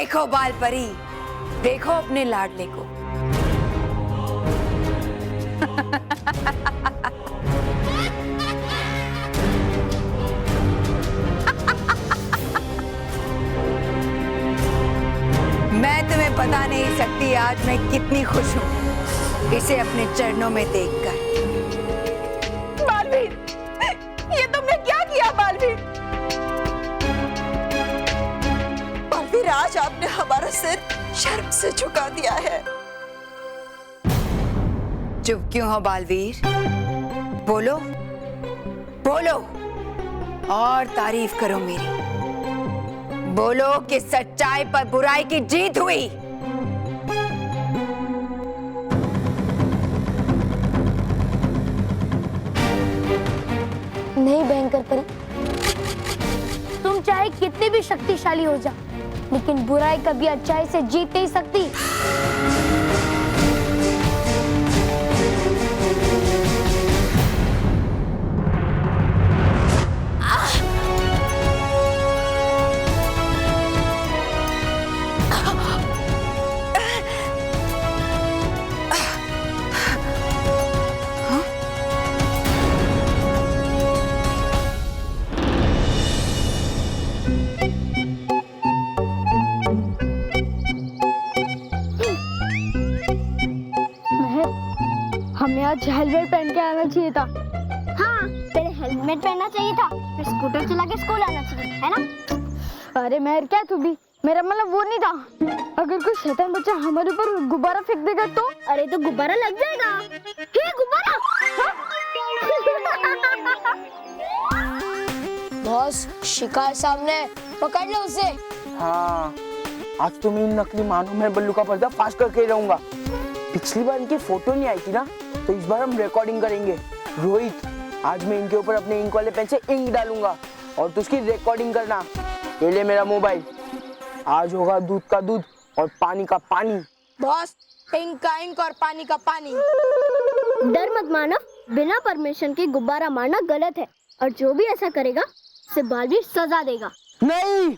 देखो बाल परी, देखो अपने लाडले को। मैं तुम्हें बता नहीं सकती आज मैं कितनी खुश हूँ इसे अपने चरणों में देखकर। बालवीर, ये तुमने क्या किया बालवीर? बालवीर, आज आपने हमारा सिर शर्म से झुका दिया है। चुप क्यों हो बालवीर? बोलो बोलो और तारीफ करो मेरी। बोलो कि सच्चाई पर बुराई की जीत हुई। नहीं भयंकर परी, तुम चाहे कितनी भी शक्तिशाली हो जाओ, लेकिन बुराई कभी अच्छाई से जीत नहीं सकती। हमें आज हेलमेट पहन के आना चाहिए था। हाँ, तेरे हेलमेट पहनना चाहिए था, फिर स्कूटर चला के स्कूल आना चाहिए, है ना? अरे मेहर, क्या तू भी? मेरा मतलब वो नहीं था। अगर कोई शैतान बच्चा हमारे ऊपर गुब्बारा फेंक देगा तो? अरे तो गुब्बारा लग जाएगा। ये गुब्बारा? बॉस, शिकार सामने, पकड़ लो उसे। हाँ, आज तो मैं इन नकली मानो में बल्लू का पर्दा फाश करके रहूंगा। पिछली बार इनकी फोटो नहीं आई थी ना, तो इस बार हम रिकॉर्डिंग करेंगे। रोहित, आज मैं इनके ऊपर अपने इंक वाले पेन से इंक डालूंगा और तो उसकी रिकॉर्डिंग करना। ये ले मेरा मोबाइल। आज होगा दूध का दूध और पानी का पानी। बॉस, इंक का इंक और पानी का पानी। डर मत मानो, बिना परमिशन के गुब्बारा मारना गलत है, और जो भी ऐसा करेगा उसे बालवीर सजा देगा। नहीं,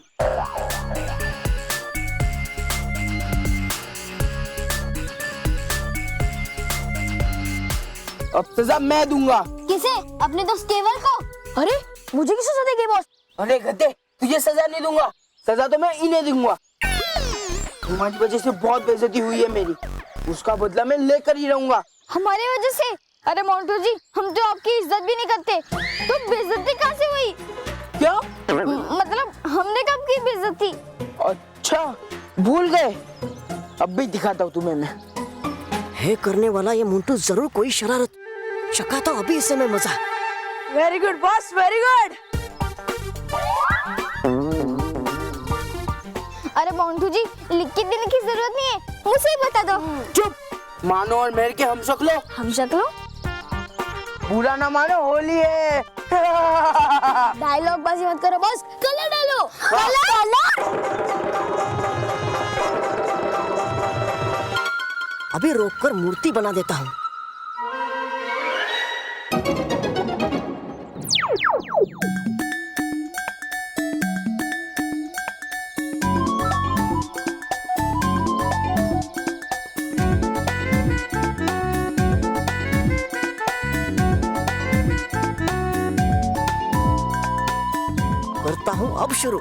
अब सजा मैं दूंगा। किसे? अपने दोस्त केवल को? अरे मुझे किस सजा देंगे बॉस? अरे गधे, तुझे सजा नहीं दूंगा, सजा तो मैं इन्हें दूंगा। तुम्हारी वजह से बहुत बेइज्जती हुई है मेरी, उसका बदला मैं लेकर ही रहूंगा। हमारी वजह से? अरे मोंटू जी, हम तो आपकी इज्जत भी नहीं करते, तो बेइज्जती कहाँ से हुई? क्या? मतलब हमने कब की बेइज्जती? अच्छा, भूल गए? अब भी दिखाता हूँ तुम्हें मैं। है करने वाला ये मोंटू जरूर कोई शरारत। चकाता हूं अभी इसे मैं मजा। Very good boss, very good. अरे मोंटू जी, लिख के देने की जरूरत नहीं है, मुझे ही बता दो। चुप, मानो और मेहर के हम शक्लो। हम शक्लो? बुरा ना मानो, होली है। डायलॉग बाजी मत करो बॉस, कलर डालो। अभी रोककर मूर्ति बना देता हूँ। करता हूँ अब शुरू।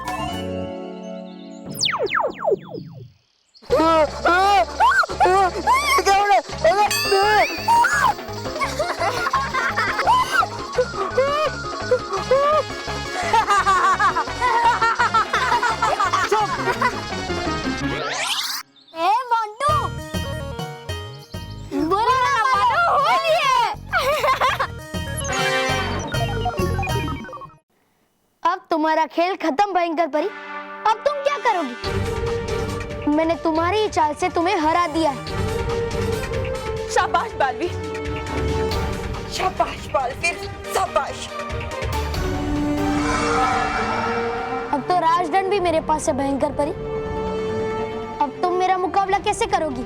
अब तुम्हारा खेल खत्म भयंकर परी। अब तुम क्या करोगी? मैंने तुम्हारी ही चाल से तुम्हें हरा दिया है। शाबाश बालवीर, शाबाश बालवीर, शाबाश। अब तो राजदंड भी मेरे पास है भयंकर परी। अब तुम मेरा मुकाबला कैसे करोगी?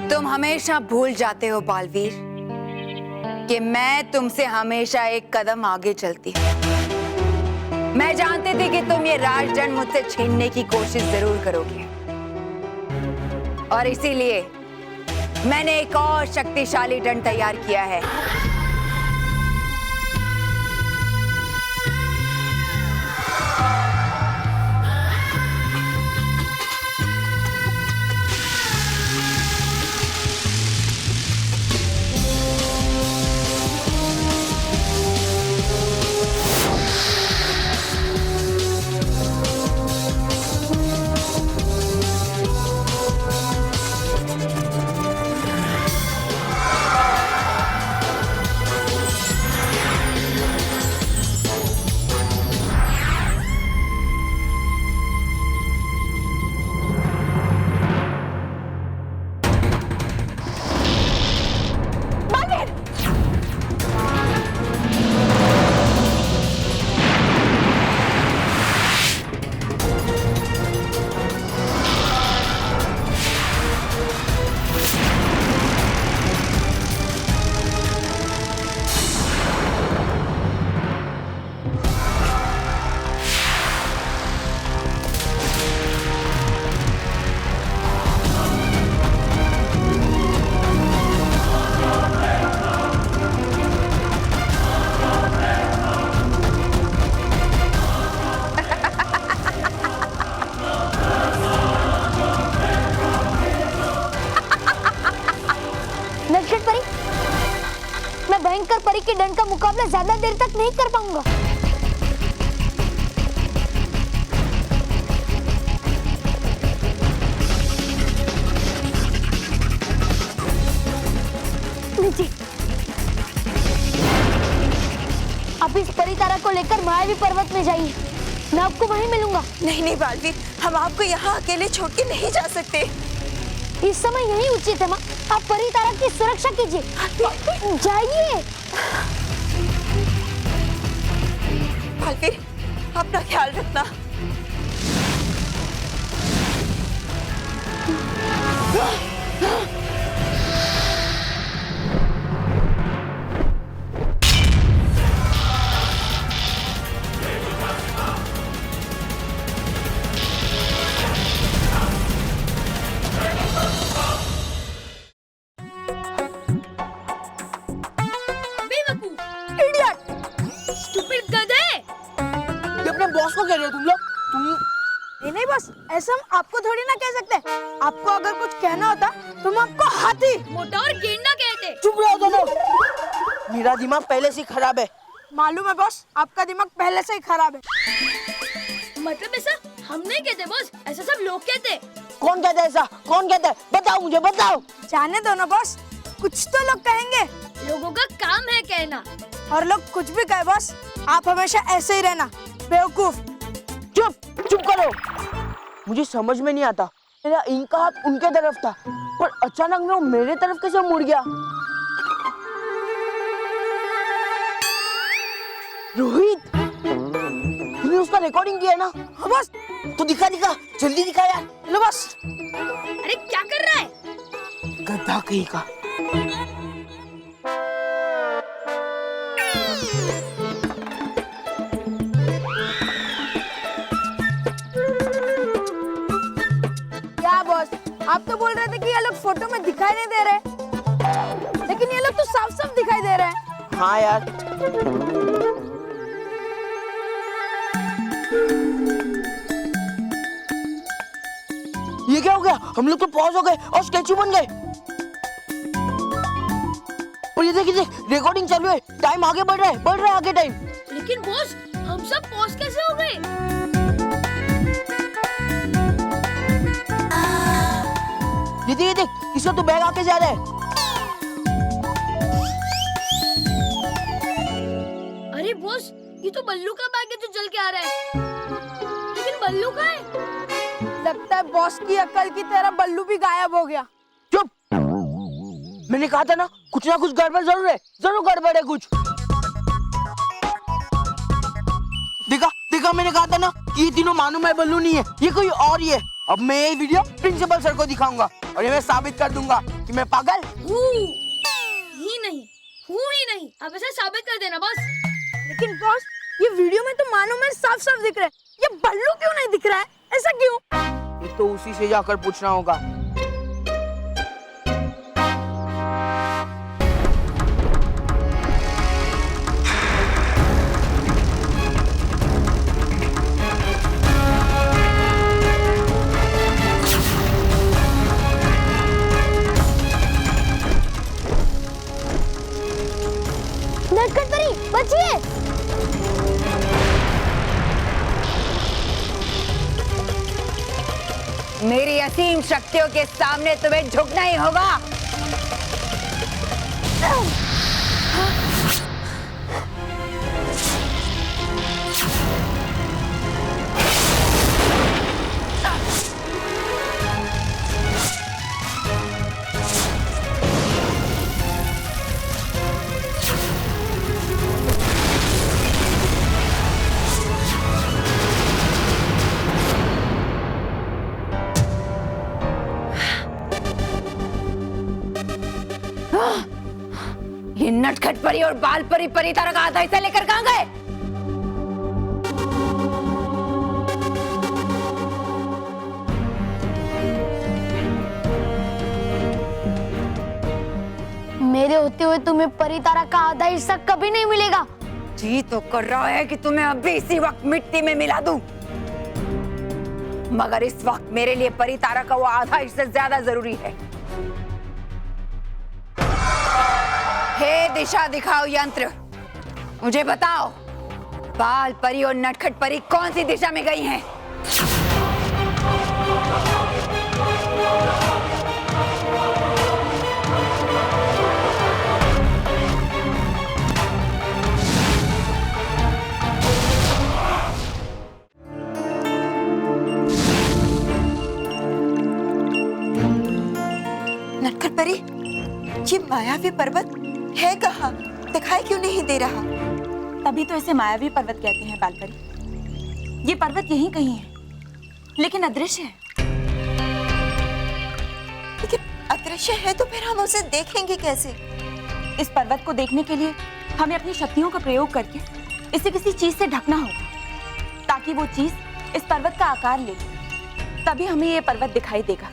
तुम हमेशा भूल जाते हो बालवीर कि मैं तुमसे हमेशा एक कदम आगे चलती हूँ। मैं जानती थी कि तुम ये राजदंड मुझसे छीनने की कोशिश जरूर करोगे, और इसीलिए मैंने एक और शक्तिशाली दंड तैयार किया है। नक्षत्र परी, मैं भयंकर परी के दंड का मुकाबला ज्यादा देर तक नहीं कर पाऊंगा। नीचे आप इस परी तारा को लेकर मायावी पर्वत में जाइए, मैं आपको वहीं मिलूंगा। नहीं नहीं बालवीर, हम आपको यहाँ अकेले छोड़ के नहीं जा सकते। इस समय यही उचित है माँ, आप परी तारा की सुरक्षा कीजिए। जाइए। बालवीर, अपना ख्याल रखना। बॉस को कह रहे हो तुम लोग? नहीं बस, ऐसा हम आपको थोड़ी ना कह सकते। आपको अगर कुछ कहना होता तो हम आपको हाथी, मोटा और गेंडा कहते। चुप रहो दोनों। मेरा दिमाग पहले से खराब है। मालूम है बॉस, आपका दिमाग पहले से ही खराब है। मतलब ऐसा हम नहीं कहते बॉस, ऐसा सब लोग कहते। कौन कहता है ऐसा? कौन कहता है? बताओ मुझे, बताओ। जाने दो ना बॉस, कुछ तो लोग कहेंगे। लोगों का काम है कहना। और लोग कुछ भी कहे बॉस, आप हमेशा ऐसे ही रहना, बेवकूफ। चुप करो। मुझे समझ में नहीं आता, मेरा इनका हाथ उनके तरफ था, पर अचानक में वो मेरे तरफ कैसे मुड़ गया? रोहित, तूने उसका रिकॉर्डिंग किया ना? हाँ बॉस। तो दिखा जल्दी दिखा यार। लो बॉस। अरे क्या कर रहा है? गधा कहीं का। क्या बॉस, आप तो बोल रहे थे कि ये लोग फोटो में दिखाई नहीं दे रहे, लेकिन ये लोग तो साफ साफ दिखाई दे रहे हैं। हाँ यार। ये क्या हो गया? हम लोग तो पॉज हो गए और स्टैचू बन गए। और ये देख रिकॉर्डिंग चालू है, टाइम आगे बढ़ रहा है आगे टाइम। लेकिन बॉस, हम सब पॉज कैसे हो गए? ये देख, इसका तो बैग आके जा रहा है। अरे बॉस, ये तो बल्लू का बैग है जो जल के आ रहा है। लेकिन बल्लू कहाँ है? लगता है बॉस की अकल की तरह बल्लू भी गायब हो गया। चुप! मैंने कहा था ना कुछ गड़बड़ जरूर है, जरूर गड़बड़ है कुछ। देखा मैंने कहा था ना कि ये तीनों मानो मैं बल्लू नहीं है, ये कोई और ही है। अब मैं ये वीडियो प्रिंसिपल सर को दिखाऊंगा और ये मैं साबित कर दूंगा कि मैं पागल ही नहीं। अब ऐसा साबित कर देना बॉस। लेकिन बॉस, ये वीडियो में तो मानो मैं साफ साफ दिख रहा है, ये बल्लू क्यों नहीं दिख रहा है? ऐसा क्यों? ये तो उसी से जाकर पूछना होगा। नटखट परी बचिए। मेरी असीम शक्तियों के सामने तुम्हें झुकना ही होगा। ये नटखट परी और बाल परी परी तारा का आधा हिस्सा लेकर कहां गए? मेरे होते हुए तुम्हें परी तारा का आधा हिस्सा कभी नहीं मिलेगा। जी तो कर रहा है कि तुम्हें अभी इसी वक्त मिट्टी में मिला दूं, मगर इस वक्त मेरे लिए परी तारा का वो आधा हिस्सा ज्यादा जरूरी है। हे दिशा दिखाओ यंत्र, मुझे बताओ बाल परी और नटखट परी कौन सी दिशा में गई हैं? नटखट परी, ये मायावी पर्वत है कहाँ? दिखाई क्यों नहीं दे रहा? तभी तो इसे मायावी पर्वत कहते हैं बालपरी। ये पर्वत यहीं कहीं है, लेकिन अदृश्य है। लेकिन अदृश्य है तो फिर हम उसे देखेंगे कैसे? इस पर्वत को देखने के लिए हमें अपनी शक्तियों का प्रयोग करके इसे किसी चीज से ढकना होगा, ताकि वो चीज इस पर्वत का आकार ले ले। तभी हमें ये पर्वत दिखाई देगा।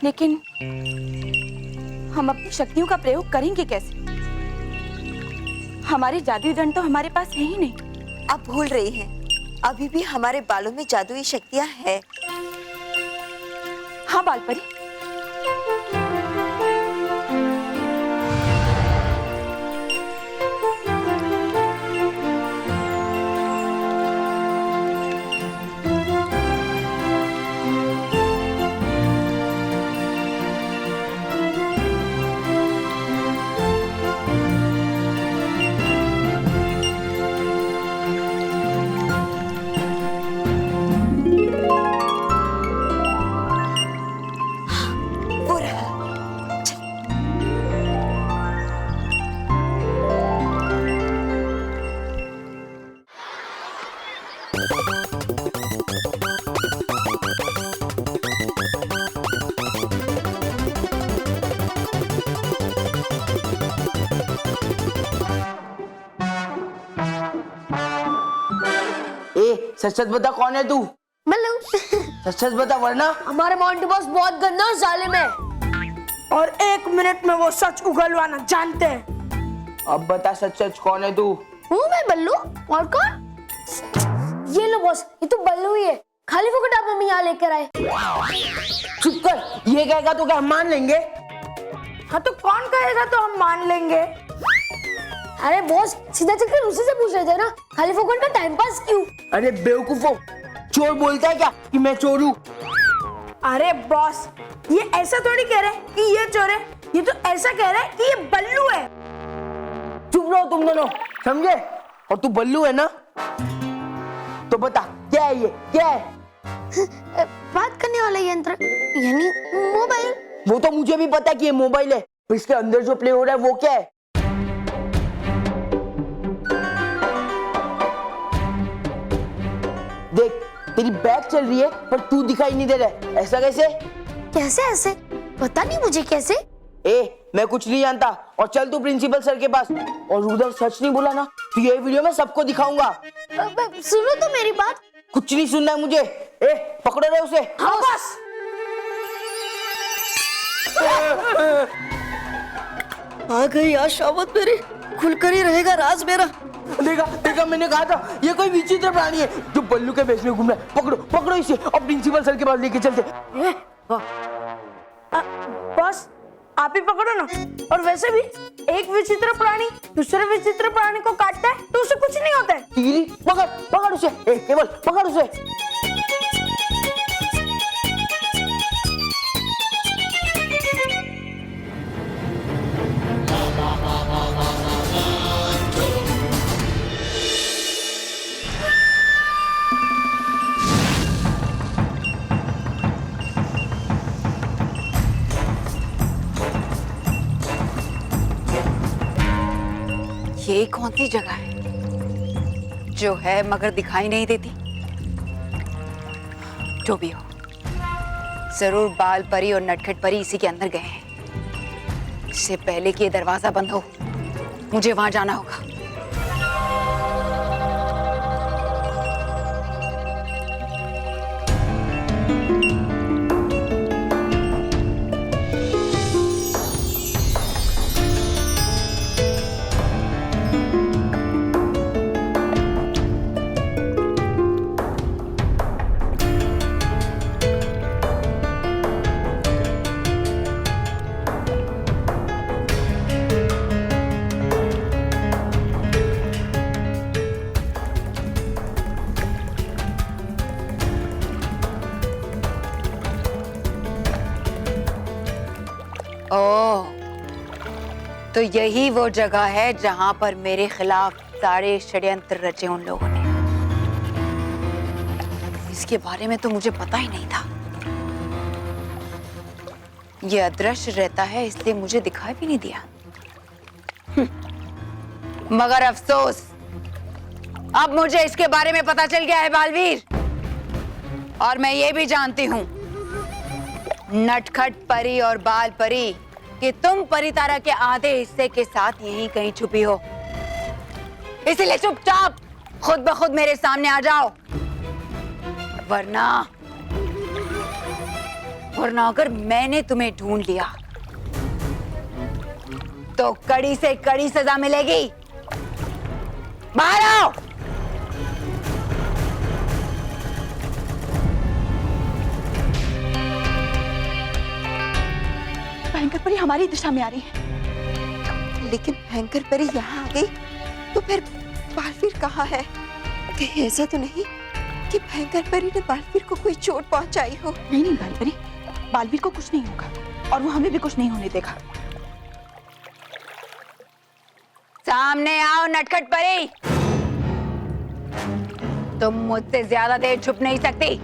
लेकिन हम अपनी शक्तियों का प्रयोग करेंगे कैसे? हमारे जादुई दंड तो हमारे पास है ही नहीं। आप भूल रही हैं, अभी भी हमारे बालों में जादुई शक्तियां हैं। हाँ बालपरी, वो रहा। ए सच सच बता, कौन है तू? बल्लू सच सच बता, वरना हमारे मोंटू बॉस बहुत गंदा और जालिम है, और 1 मिनट में वो सच उगलवाना जानते हैं। अब बता सच सच कौन है तू? हूँ मैं बल्लू, और कौन? ये लो बॉस, ये तो बल्लू ही है, खाली फोकट आप हमें यहाँ लेकर आए। चुप कर, ये कहेगा तो क्या हम मान लेंगे? हाँ तो कौन कहेगा तो हम मान लेंगे। अरे बॉस, सीधा चलकर उसी से पूछ रहे थे ना, खाली फोकट का टाइम पास क्यों? अरे बेवकूफो, चोर बोलता है क्या कि मैं चोर हूँ? अरे बॉस, ये ऐसा थोड़ी कह रहे हैं कि ये चोर है, ये तो ऐसा कह रहे हैं कि ये बल्लू है। चुप रहो तुम दोनों, समझे? और तू बल्लू है ना? तो बता क्या है ये, क्या है? बात करने वाला यंत्र, यानी मोबाइल। वो तो मुझे भी पता कि ये मोबाइल है, पर इसके अंदर जो प्ले हो रहा है वो क्या है? देख, तेरी बैक चल रही है पर तू दिखाई नहीं दे रहा है, ऐसा कैसे? कैसे ऐसे? पता नहीं मुझे कैसे। मैं कुछ नहीं जानता और चल तू प्रिंसिपल सर के पास। और उधर सच नहीं बोला ना तो ये वीडियो मैं सबको दिखाऊंगा। सुनो तो मेरी बात। कुछ नहीं सुनना है मुझे। पकड़ो रे उसे। हाँ बस। आ गई आज शावत मेरी, खुलकर ही रहेगा राज मेरा। देखा देखा, मैंने कहा था ये कोई विचित्र प्राणी है जो बल्लू के भेष में घूम रहा है। पकड़ो पकड़ो इसे और प्रिंसिपल सर के पास लेके चलते। बस आप ही पकड़ो ना। और वैसे भी एक विचित्र प्राणी दूसरे विचित्र प्राणी को काटता है तो उसे कुछ नहीं होता है। टीरी पकड़ पकड़ उसे। केवल पकड़ उसे। ये कौन सी जगह है जो है मगर दिखाई नहीं देती? जो भी हो, जरूर बाल परी और नटखट परी इसी के अंदर गए हैं। इससे पहले कि ये दरवाजा बंद हो मुझे वहां जाना होगा। ओह, तो यही वो जगह है जहां पर मेरे खिलाफ सारे षड्यंत्र रचे उन लोगों ने। इसके बारे में तो मुझे पता ही नहीं था। ये अदृश्य रहता है इसलिए मुझे दिखाई भी नहीं दिया। मगर अफसोस, अब मुझे इसके बारे में पता चल गया है बालवीर। और मैं ये भी जानती हूं नटखट परी और बाल परी कि तुम परितारा के आधे हिस्से के साथ यहीं कहीं छुपी हो। इसलिए चुपचाप खुद ब खुद मेरे सामने आ जाओ, वरना अगर मैंने तुम्हें ढूंढ लिया तो कड़ी से कड़ी सजा मिलेगी। बाहर आओ। भयंकर परी हमारी दिशा में आ रही है। लेकिन भयंकर परी यहाँ आ गई तो फिर बालवीर कहाँ है? कहीं ऐसा तो नहीं कि भयंकर परी ने बालवीर को कोई चोट पहुंचाई हो? नहीं नहीं बालपरी, बालवीर को कुछ नहीं होगा और वो हमें भी कुछ नहीं होने देगा। सामने आओ नटखट परी। तुम मुझसे ज्यादा देर छुप नहीं सकती।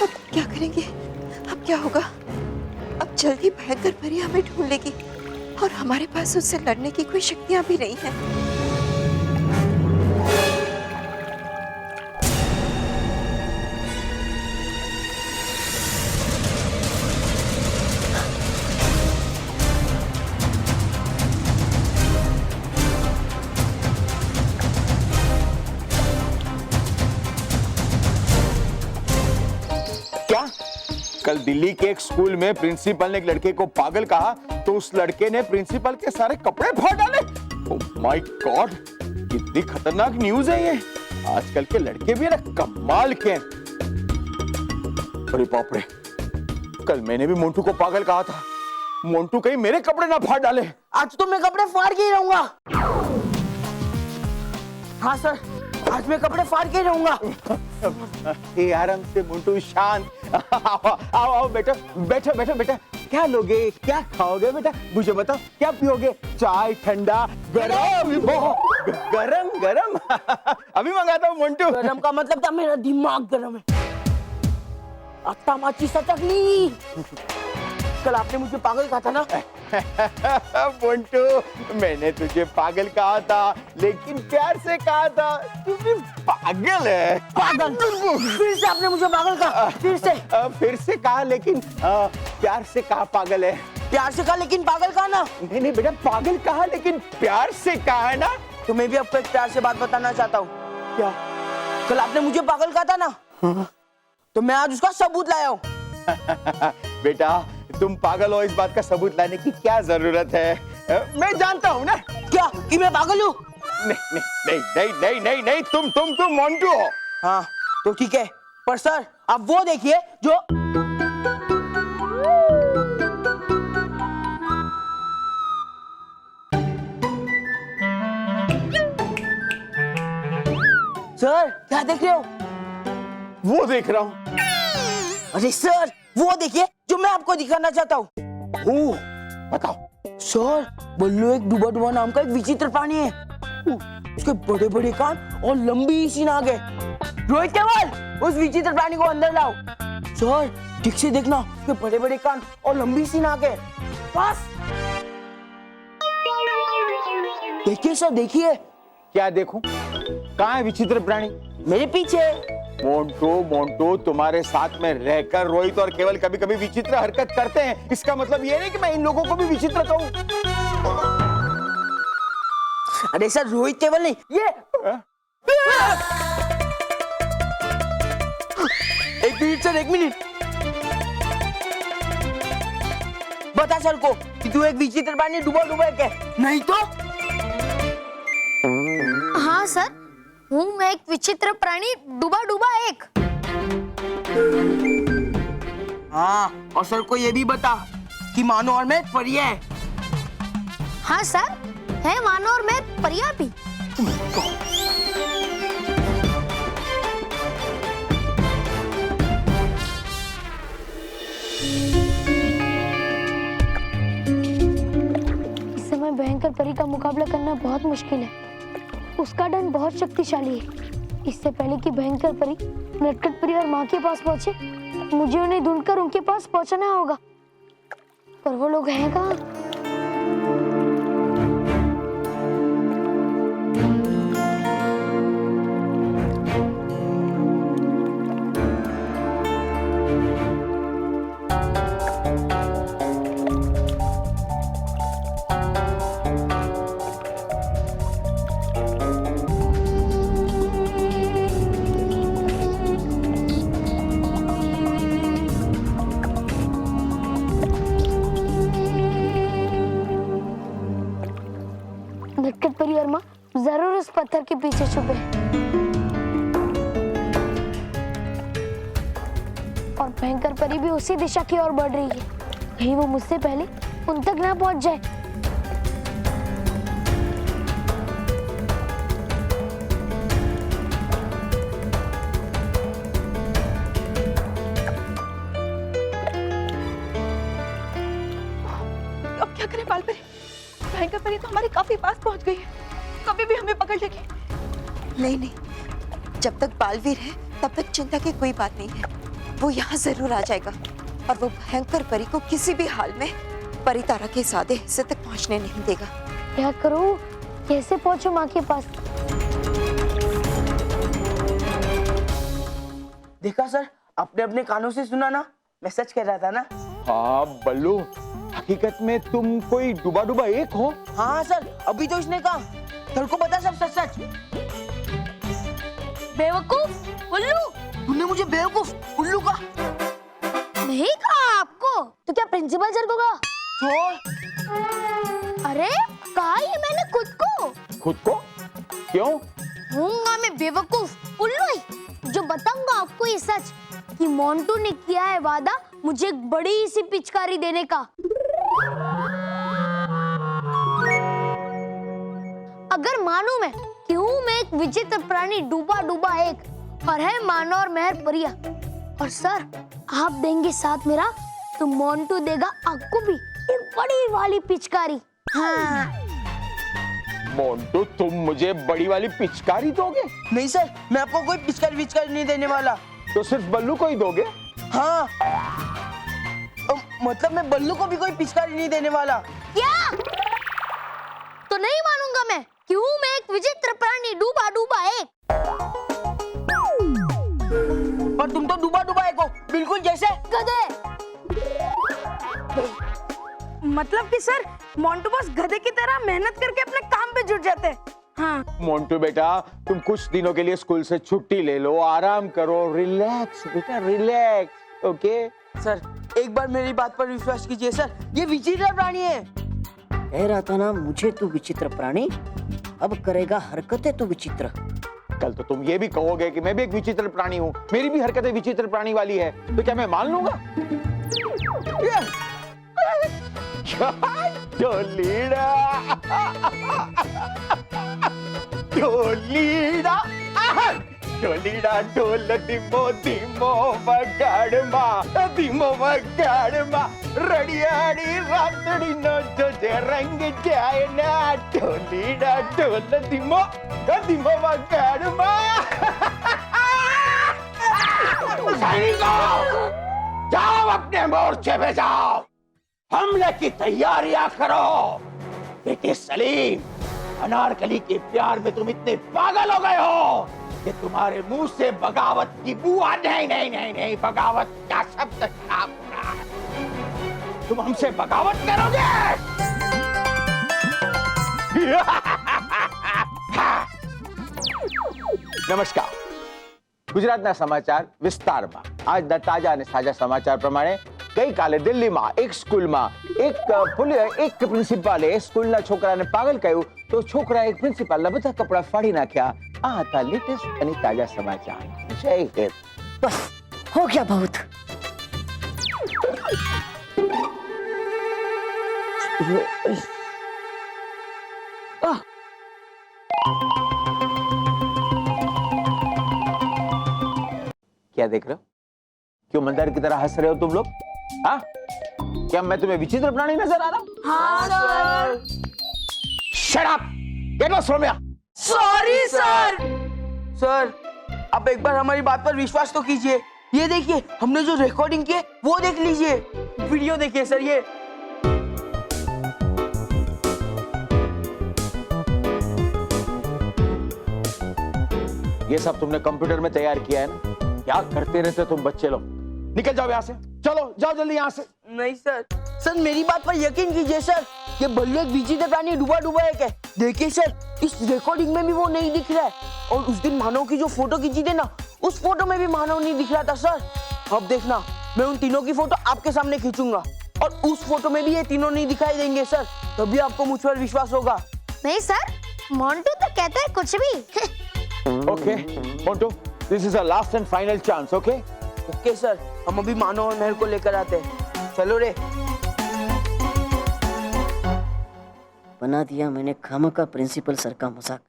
अब क्या करेंगे? अब क्या होगा? अब जल्दी भयंकर परी हमें ढूंढ लेगी और हमारे पास उससे लड़ने की कोई शक्तियां भी नहीं है। कल दिल्ली के एक स्कूल में प्रिंसिपल ने एक लड़के को पागल कहा तो उस लड़के ने प्रिंसिपल के सारे कपड़े फाड़ डाले। ओह माय गॉड, कितनी खतरनाक न्यूज़ है ये। आजकल के लड़के भी ना कमाल के। अरे बाप रे, कल मैंने भी मोंटू को पागल कहा था। मोंटू कहीं मेरे कपड़े ना फाड़ डाले। आज तो मैं कपड़े फाड़ के ही रहूंगा। हाँ सर, आज मैं कपड़े फाड़ के ही रहूंगा। आराम से मोंटू, शांत। आओ आओ बेटा, बैठो बैठो बेटा। क्या लोगे, क्या खाओगे बेटा, मुझे बताओ। क्या पियोगे? चाय, ठंडा, गरम? गरम गरम अभी मंगाता हूँ मोंटू। गरम का मतलब था मेरा दिमाग गरम है। अत्ता माची सटकली। कल आपने मुझे पागल कहा था ना। मोंटू, मैंने तुझे पागल कहा था लेकिन प्यार से कहा था। तू भी पागल है। पागल? फिर से आपने मुझे पागल कहा। फिर से कहा लेकिन प्यार से कहा पागल है। प्यार से कहा लेकिन पागल कहा ना। नहीं नहीं बेटा, पागल कहा लेकिन प्यार से कहा है ना। तो मैं भी आपको एक प्यार से बात बताना चाहता हूँ। क्या? कल आपने मुझे पागल कहा था ना, तो मैं आज उसका सबूत लाया हूँ। बेटा तुम पागल हो, इस बात का सबूत लाने की क्या जरूरत है? मैं जानता हूँ ना। क्या कि मैं पागल हूँ? नहीं नहीं नहीं नहीं नहीं नहीं, तुम मोंटू हो। हाँ तो ठीक है, पर सर आप वो देखिए जो सर क्या देख रहे हो? वो देख रहा हूँ। अरे सर वो देखिए जो मैं आपको दिखाना चाहता हूँ। ओह, बताओ। सर बल्लू एक डूबा डूबा नाम का एक विचित्र प्राणी है। उसके बड़े बड़े कान और लंबी सी नाक है। रोहित केवल उस विचित्र प्राणी को अंदर लाओ। सर ठीक से देखना, उसके बड़े बड़े कान और लंबी सी नाक है। बस देखिए सर, देखिए। क्या देखूं? कहाँ है विचित्र प्राणी? मेरे पीछे। मोंटू मोंटू, तुम्हारे साथ में रहकर रोहित और केवल कभी कभी विचित्र हरकत करते हैं, इसका मतलब ये नहीं कि मैं इन लोगों को भी विचित्र कहूं। अरे सर रोहित केवल नहीं, ये एक मिनट सर, एक मिनट। बता सर को कि तू एक विचित्र प्राणी डूबा डूबा है, नहीं तो? हाँ सर, हूँ मैं एक विचित्र प्राणी डूबा डूबा एक। हाँ, और सर को ये भी बता कि मानो और मैं परिया है। हाँ सर, है मानो और मैं परिया भी। इस समय भयंकर परी का मुकाबला करना बहुत मुश्किल है। उसका डंड बहुत शक्तिशाली है। इससे पहले कि भयंकर परी नटखट परी और माँ के पास पहुंचे, मुझे उन्हें ढूंढकर उनके पास पहुंचना होगा। पर वो लोग हैं कहाँ? नटखट परी और माँ जरूर उस पत्थर के पीछे छुपे हैं। और भयंकर परी भी उसी दिशा की ओर बढ़ रही है। कहीं वो मुझसे पहले उन तक ना पहुंच जाए। अब क्या करें बालपरी? भयंकर परी तो हमारे काफी पास पहुंच गई है, कभी भी हमें पकड़ लेगी। नहीं नहीं, जब तक बालवीर है तब तक चिंता की कोई बात नहीं है। वो यहाँ जरूर आ जाएगा और वो भयंकर परी को किसी भी हाल में परी तारा के सादे हिस्से तक पहुँचने नहीं देगा। क्या करूं? कैसे पहुंचूं माँ के पास? देखा सर, आपने अपने कानों से सुना ना, मैं सच कह रहा था ना। हाँ बल्लू, हकीकत में तुम कोई डूबा डूबा एक हो। हाँ सर, अभी तो इसने कहा। सर को पता सब सच सच। बेवकूफ उल्लू! तूने मुझे बेवकूफ उल्लू कहा? नहीं कहा आपको, तो क्या प्रिंसिपल सर को कहा? छोड़। अरे कहा ये मैंने खुद को। खुद को? क्यों? हूँगा मैं बेवकूफ उल्लू ही, जो बताऊंगा आपको ये सच कि मोंटू ने किया है वादा मुझे एक बड़ी सी पिचकारी देने का। अगर मानूं मैं कि हूँ मैं एक विचित्र प्राणी डूबा डूबा एक और है मानो और मेहर परिया, और सर आप देंगे साथ मेरा, तो मोंटू देगा आपको भी एक बड़ी वाली पिचकारी। हाँ मोंटू, तुम मुझे बड़ी वाली पिचकारी दोगे? नहीं सर, मैं आपको कोई पिचकारी विचकारी नहीं देने वाला। तो सिर्फ बल्लू को ही दोगे? हाँ, मतलब मैं बल्लू को भी कोई पिचकारी नहीं देने वाला। क्या? तो नहीं मानूंगा मैं कि हूँ मैं एक विचित्र प्राणी डूबा डूबा एक। पर तुम तो डूबा डूबा एक हो, बिल्कुल जैसे गधे। मतलब कि सर मोंटू बॉस गधे की तरह मेहनत करके अपने काम पे जुट जाते हैं। हाँ मोंटू बेटा, तुम कुछ दिनों के लिए स्कूल से छुट्टी ले लो, आराम करो, रिलैक्स बेटा, रिलैक्स। ओके सर एक बार मेरी बात पर विश्वास कीजिए सर, ये विचित्र प्राणी है। कह रहा था ना मुझे तू विचित्र प्राणी, अब करेगा हरकतें तू विचित्र। कल तो तुम ये भी कहोगे कि मैं भी एक विचित्र प्राणी हूँ, मेरी भी हरकतें विचित्र प्राणी वाली है, तो क्या मैं मान लूंगा? ढोलीड़ा ढोलीड़ा ढोलीड़ा ढोल दिमो दिमो बगाड़मा रड़ियाड़ी रातड़ी नो जो जे रंग जाए ना ढोलीड़ा ढोल दिमो दिमो बगाड़मा। सैनिकों, जाओ अपने मोर्चे पे जाओ, हमले की तैयारियां करो। बेटे सलीम, अनारकली के प्यार में तुम इतने पागल हो गए हो कि तुम्हारे मुंह से बगावत की बुआ नहीं बगावत का शब्द साफ हो रहा है। तुम हमसे बगावत करोगे? नमस्कार, ગુજરાતના સમાચાર વિસ્તારમાં આજના તાજા અને સાજા સમાચાર પ્રમાણે ગઈકાલે દિલ્હીમાં એક સ્કૂલમાં એક પ્રિન્સિપાલે સ્કૂલના છોકરાને પાગલ કહ્યું તો છોકરાએ એક પ્રિન્સિપાલના બધા કપડા ફાડી નાખ્યા। આ હતા લેટેસ્ટ અને તાજા સમાચાર। જય હિન્દ। बस हो गया बहुत। क्या देख रहे हो? क्यों मंदार की तरह हंस रहे हो तुम लोग? हाँ? क्या मैं तुम्हें विचित्र प्राणी नजर आ रहा हूँ? हाँ sir. Shut up! Get lost from here! Sorry sir. Sir आप एक बार हमारी बात पर विश्वास तो कीजिए, ये देखिए हमने जो रिकॉर्डिंग की है वो देख लीजिए, वीडियो देखिए सर। ये सब तुमने कंप्यूटर में तैयार किया है ना? क्या करते रहते हो तुम बच्चे लोग? निकल जाओ यहाँ से, चलो जाओ जल्दी यहाँ से। नहीं सर, सर मेरी बात पर यकीन कीजिए सर, ये भले एक विचित्र प्राणी डूबा डूबा एक है। देखिए सर, इस रिकॉर्डिंग में भी वो नहीं दिख रहा है, और उस दिन मानव की जो फोटो खींची थी ना, उस फोटो में भी मानव नहीं दिख रहा था सर। अब देखना, मैं उन तीनों की फोटो आपके सामने खींचूंगा और उस फोटो में भी ये तीनों नहीं दिखाई देंगे सर, तभी आपको मुझ पर विश्वास होगा। नहीं सर, मोंटू तो कहता है कुछ भी। Okay, Montu, this is a last and final chance, okay? Okay sir, हम अभी मानव और महर को लेकर आते हैं। चलो रे। बना दिया मैंने खामखा प्रिंसिपल सर का मजाक।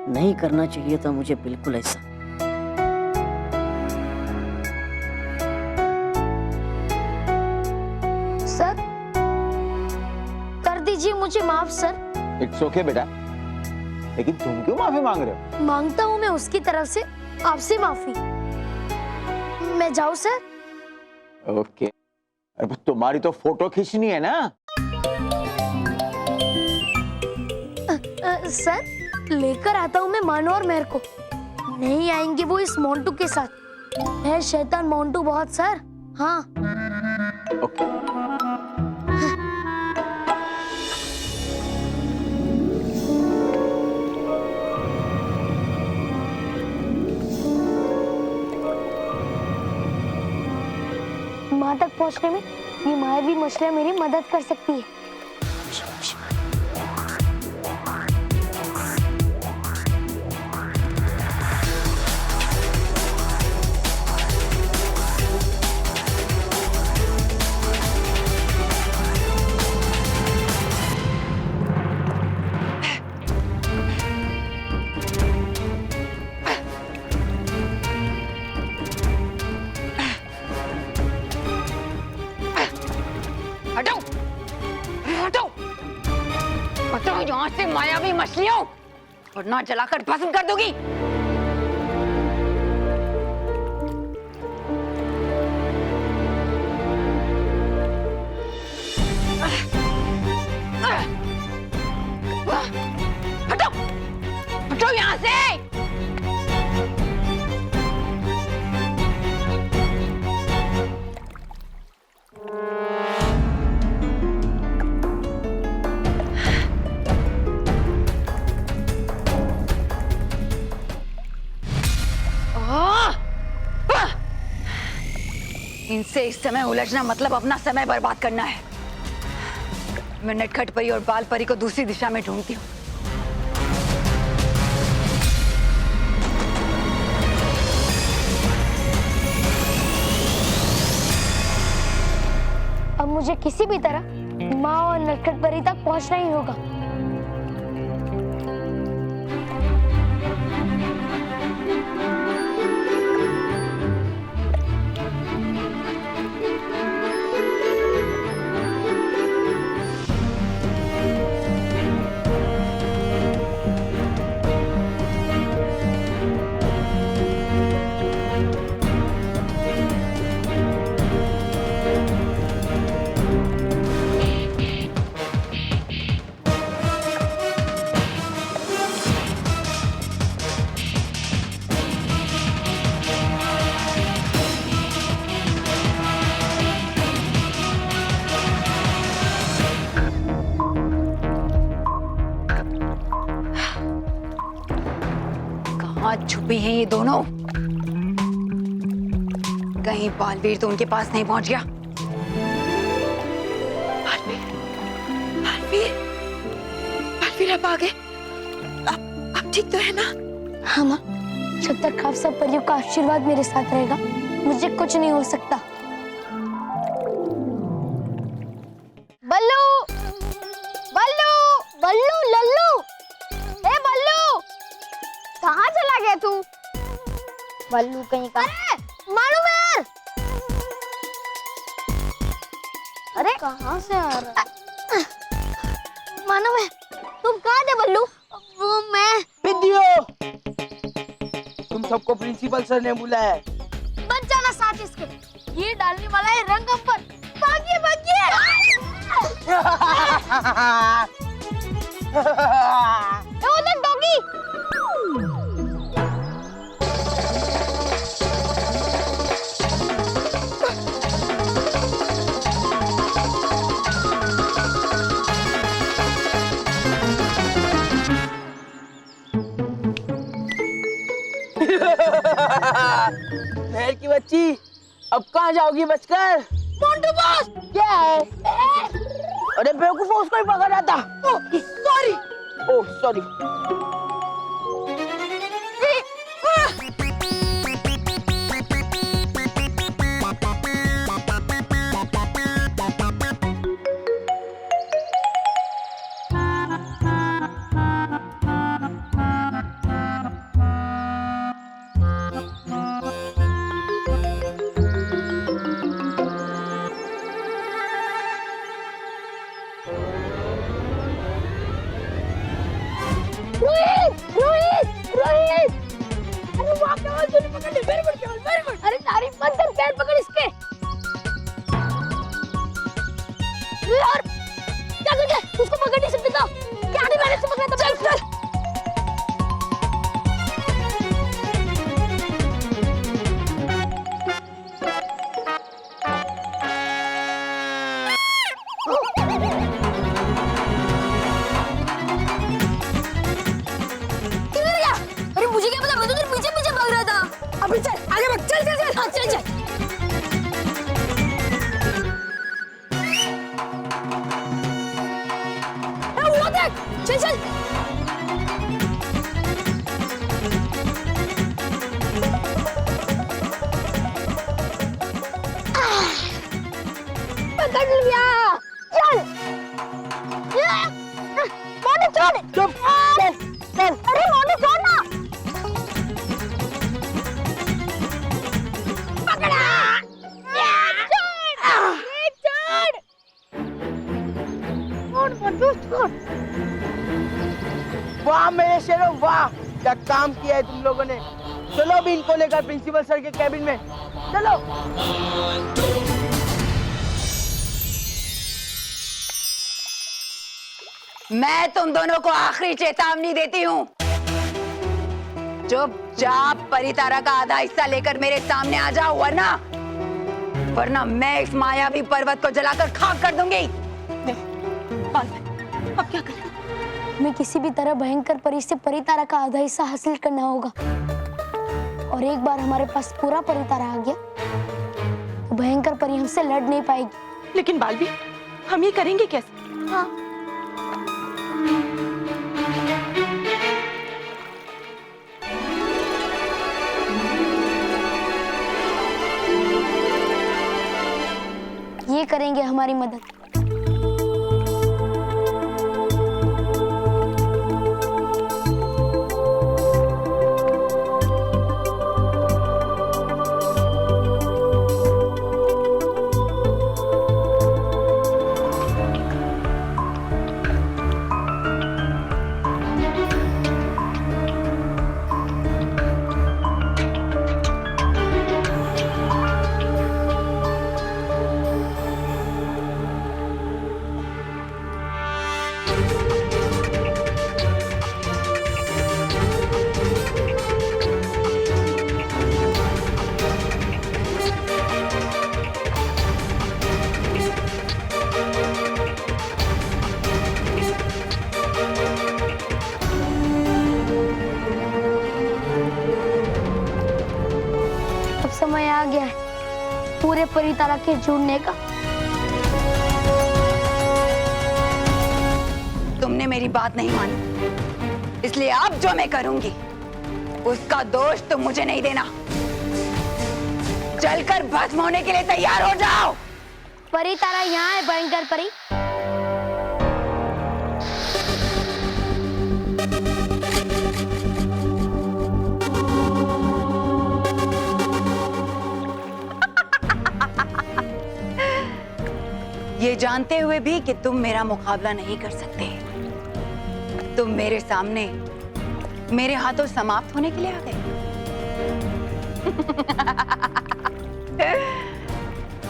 नहीं करना चाहिए था मुझे बिल्कुल ऐसा। सर कर दीजिए मुझे माफ सर। It's okay बेटा, लेकिन तुम क्यों माफी मांग रहे हो? मांगता हूँ मैं उसकी तरफ से आपसे माफी। मैं जाऊँ सर? ओके, अब तुम्हारी तो फोटो खींचनी है ना? सर लेकर आता हूँ मैं मानो और मेहर को। नहीं आएंगे वो इस मोंटू के साथ। है शैतान मोंटू बहुत सर। हाँ ओके। माँ तक पहुँचने में ये मायावी मछलियाँ मेरी मदद कर सकती है। हटो हटो हटो यहाँ से मायावी मछलियों, वरना जलाकर भस्म कर दूंगी। हटो हटो यहाँ से। इनसे इस समय उलझना मतलब अपना समय बर्बाद करना है। मैं नटखट परी और बाल परी को दूसरी दिशा में ढूंढती हूँ। अब मुझे किसी भी तरह माँ और नटखट परी तक पहुंचना ही होगा। कहाँ छुपी हैं ये दोनों? कहीं बालवीर तो उनके पास नहीं पहुंच गया। बालवीर, बालवीर, बालवीर आप आ गए? आप ठीक तो है ना? हाँ माँ, जब तक आप सब परियों का आशीर्वाद मेरे साथ रहेगा मुझे कुछ नहीं हो सकता। बल्लू, बल्लू, बल्लू, लल्लू, ए बल्लू, कहाँ चला गया तू? बल्लू कहीं का? अरे मालूम है? अरे कहाँ से आ रहा? मालूम है? तुम कहाँ थे बल्लू? वो मैं। विद्यो, तुम सबको प्रिंसिपल सर ने बुलाया है। बच जाना साथ इसके। ये डालने वाला है रंगम पर। भागिए भागिए। ओ देख डॉगी। मेहर की बच्ची, अब कहाँ जाओगी बचकर? मोंटू बॉस। क्या है? अरे बेवकूफ, उसको ही पकड़ रहा था। Sorry. Oh sorry. Rohit, Rohit, Rohit. अरे वाह, केवल तूने पकड़ ली। वेरी गुड केवल, वेरी गुड। अरे तारीफ मत कर, पैर पकड़ इसके। यार क्या कर रहा है? उसको पकड़ नहीं सकते था। क्या नहीं मैंने से पकड़ा था। चल चल। किधर गया? अरे मुझे क्या पता, मैं तो तेरे पीछे पीछे भाग रहा था। अभी चल आगे भाग, चल चल चल। हाँ चल चल। वो देख, चल चल। पकड़ लिया। चल। मोनू छोड़। चुप, चल चल। अरे मोनू छोड़ ना। पकड़ा। छोड़ मोनू छोड़। वाह मेरे शेरों, वाह क्या काम किया है तुम लोगों ने। चलो अभी इनको लेकर प्रिंसिपल सर के कैबिन में चलो। मैं तुम दोनों को आखिरी चेतावनी देती हूँ। चुपचाप परितारा का आधा हिस्सा लेकर मेरे सामने आ जाओ, वरना मैं इस मायावी पर्वत को जलाकर खाक कर दूंगी। अब क्या करें? हमें किसी भी तरह भयंकर परी से परितारा का आधा हिस्सा हासिल करना होगा। और एक बार हमारे पास पूरा परितारा आ गया तो भयंकर परी हमसे लड़ नहीं पाएगी। लेकिन बालवीर, हम ये करेंगे कैसे? हाँ, ये करेंगे हमारी मदद। समय आ गया है पूरे परितारा के जुड़ने का। तुमने मेरी बात नहीं मानी, इसलिए अब जो मैं करूंगी उसका दोष तुम मुझे नहीं देना। चलकर भस्म होने के लिए तैयार हो जाओ। परितारा यहाँ है भयंकर परी। ये जानते हुए भी कि तुम मेरा मुकाबला नहीं कर सकते, तुम मेरे सामने मेरे हाथों समाप्त होने के लिए आ गए।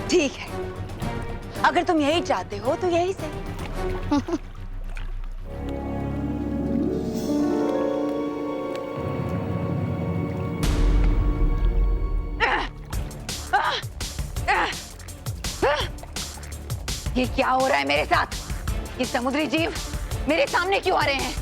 ठीक है, अगर तुम यही चाहते हो तो यही सही। ये क्या हो रहा है मेरे साथ? ये समुद्री जीव मेरे सामने क्यों आ रहे हैं?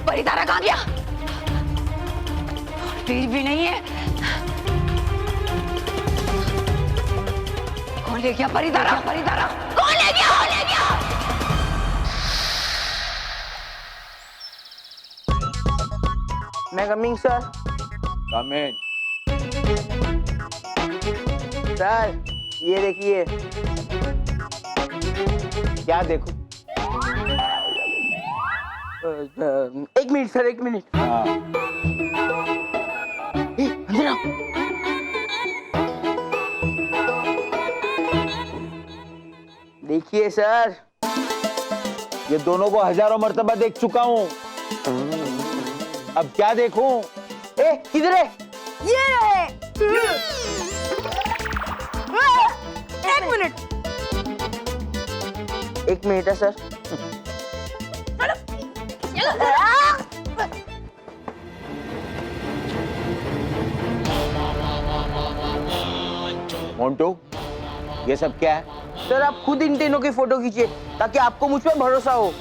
परितारा कहाँ गया? फिर भी नहीं है। कौन ले गया परितारा? परितारा कौन ले गया? कौन ले गया? मैं कमिंग सर। कम इन। सर ये देखिए। क्या देखो? एक मिनट सर, एक मिनट। हाँ। अंजना, देखिए सर, ये दोनों को हजारों मर्तबा देख चुका हूँ। अब क्या देखूं? ए किधर है? ये रहे। एक मिनट। एक मिनट है सर। मोंटू, ये सब क्या है? सर आप खुद इन तीनों की फोटो खींचिए ताकि आपको मुझ पर भरोसा हो।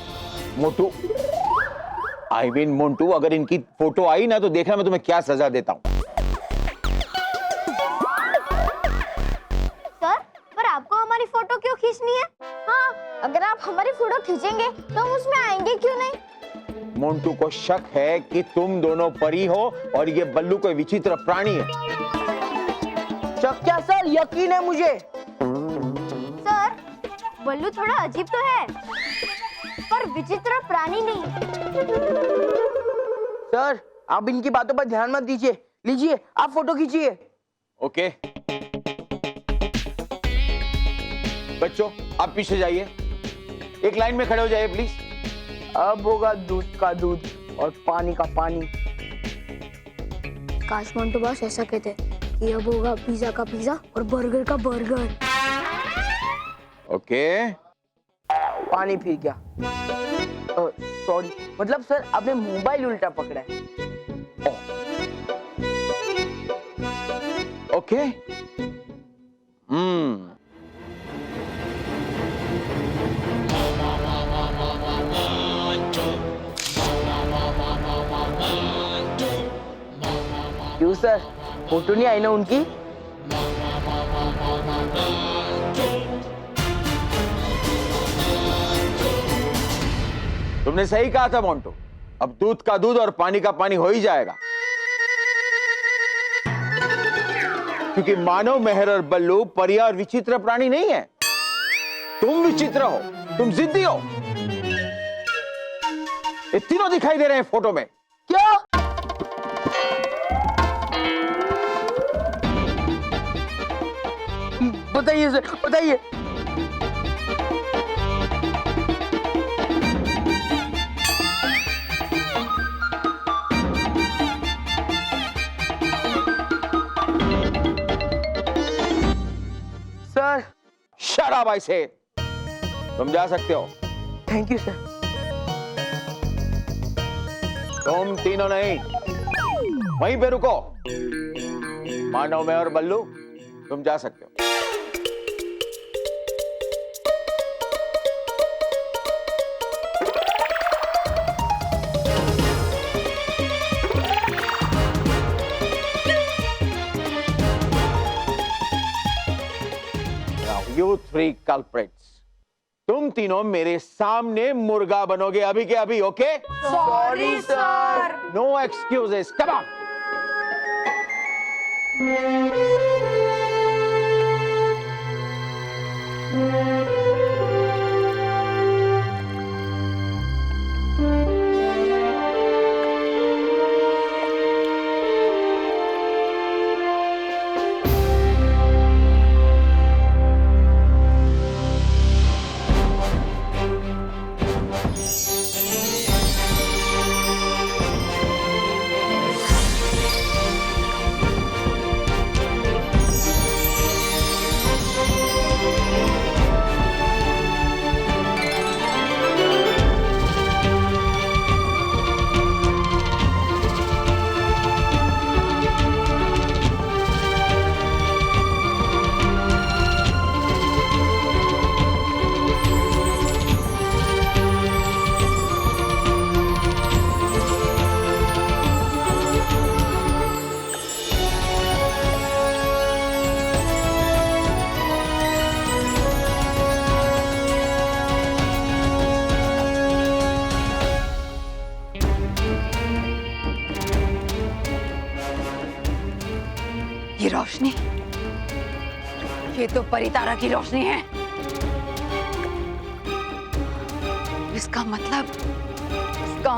मोटू, आई मीन मोंटू, अगर इनकी फोटो आई ना तो देखना मैं तुम्हें क्या सजा देता हूँ। सर, पर आपको हमारी फोटो क्यों खींचनी है? हाँ, अगर आप हमारी फोटो खींचेंगे तो हम उसमें आएंगे क्यों नहीं? मोंटू को शक है कि तुम दोनों परी हो और ये बल्लू कोई विचित्र प्राणी है। शक क्या सर, यकीन है मुझे। सर, बल्लू थोड़ा अजीब तो है, पर विचित्र प्राणी नहीं। सर आप इनकी बातों पर ध्यान मत दीजिए। लीजिए आप फोटो खींचिए। ओके बच्चों, आप पीछे जाइए, एक लाइन में खड़े हो जाइए प्लीज। अब होगा दूध का दूध और पानी का पानी। काश मोंटू बॉस ऐसा कहते कि अब होगा पिज्जा का पिज्जा और बर्गर का बर्गर। ओके पानी पी गया। सॉरी, मतलब सर आपने मोबाइल उल्टा पकड़ा है। ओके। क्यों सर, फोटो नहीं आई ना उनकी? तुमने सही कहा था मोंटू, अब दूध का दूध और पानी का पानी हो ही जाएगा, क्योंकि मानव, मेहर और बल्लू परिया और विचित्र प्राणी नहीं है। तुम विचित्र हो, तुम जिद्दी हो। ये तीनों दिखाई दे रहे हैं फोटो में। क्या? बताइए सर, बताइए। सर। शराब ऐसे तुम जा सकते हो। Thank you sir. तुम तीनों नहीं, वहीं पे रुको। मानव, मैं और बल्लू तुम जा सकते हो। Now you three culprits, तुम तीनों मेरे सामने मुर्गा बनोगे अभी के अभी। Okay? Sorry sir. No excuses, come on. ये रोशनी, ये तो परितारा की रोशनी है। इसका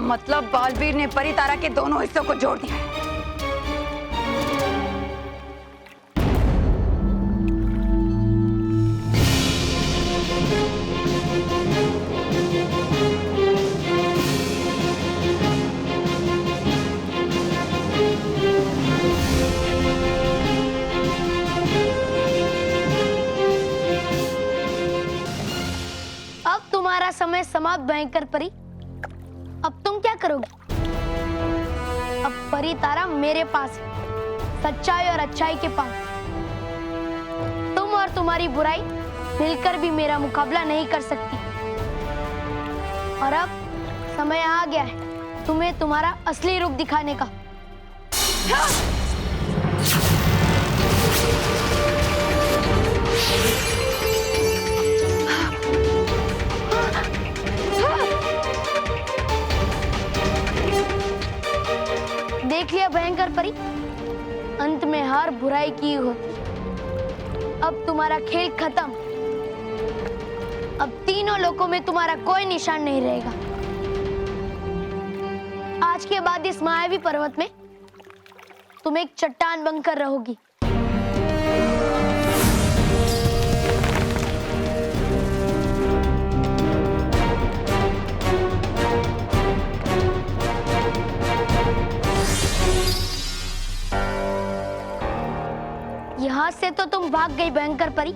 मतलब बालवीर ने परितारा के दोनों हिस्सों को जोड़ दिया है। अब तुम्हारा समय समाप्त भयंकर परी। अब तुम क्या करोगे? अब परी तारा मेरे पास है, सच्चाई और अच्छाई के पास। तुम और तुम्हारी बुराई मिलकर भी मेरा मुकाबला नहीं कर सकती। और अब समय आ गया है तुम्हें तुम्हारा असली रूप दिखाने का। देख लिया भयंकर परी, अंत में हार बुराई की होती। अब तुम्हारा खेल खत्म। अब तीनों लोकों में तुम्हारा कोई निशान नहीं रहेगा। आज के बाद इस मायावी पर्वत में तुम एक चट्टान बनकर रहोगी। यहां से तो तुम भाग गई भयंकर परी,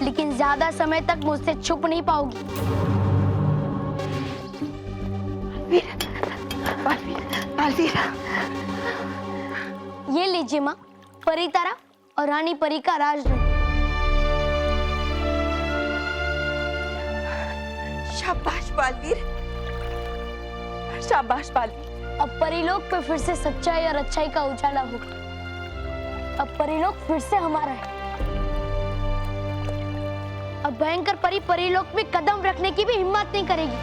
लेकिन ज्यादा समय तक मुझसे छुप नहीं पाओगी। बालवीर, ये लीजिए माँ, परी तारा और रानी परी का राजरंग। शाबाश बालवीर, शाबाश बालवीर। अब परीलोक पे फिर से सच्चाई और अच्छाई का उजाला होगा। अब परीलोक फिर से हमारा है। अब भयंकर परी परीलोक में कदम रखने की भी हिम्मत नहीं करेगी।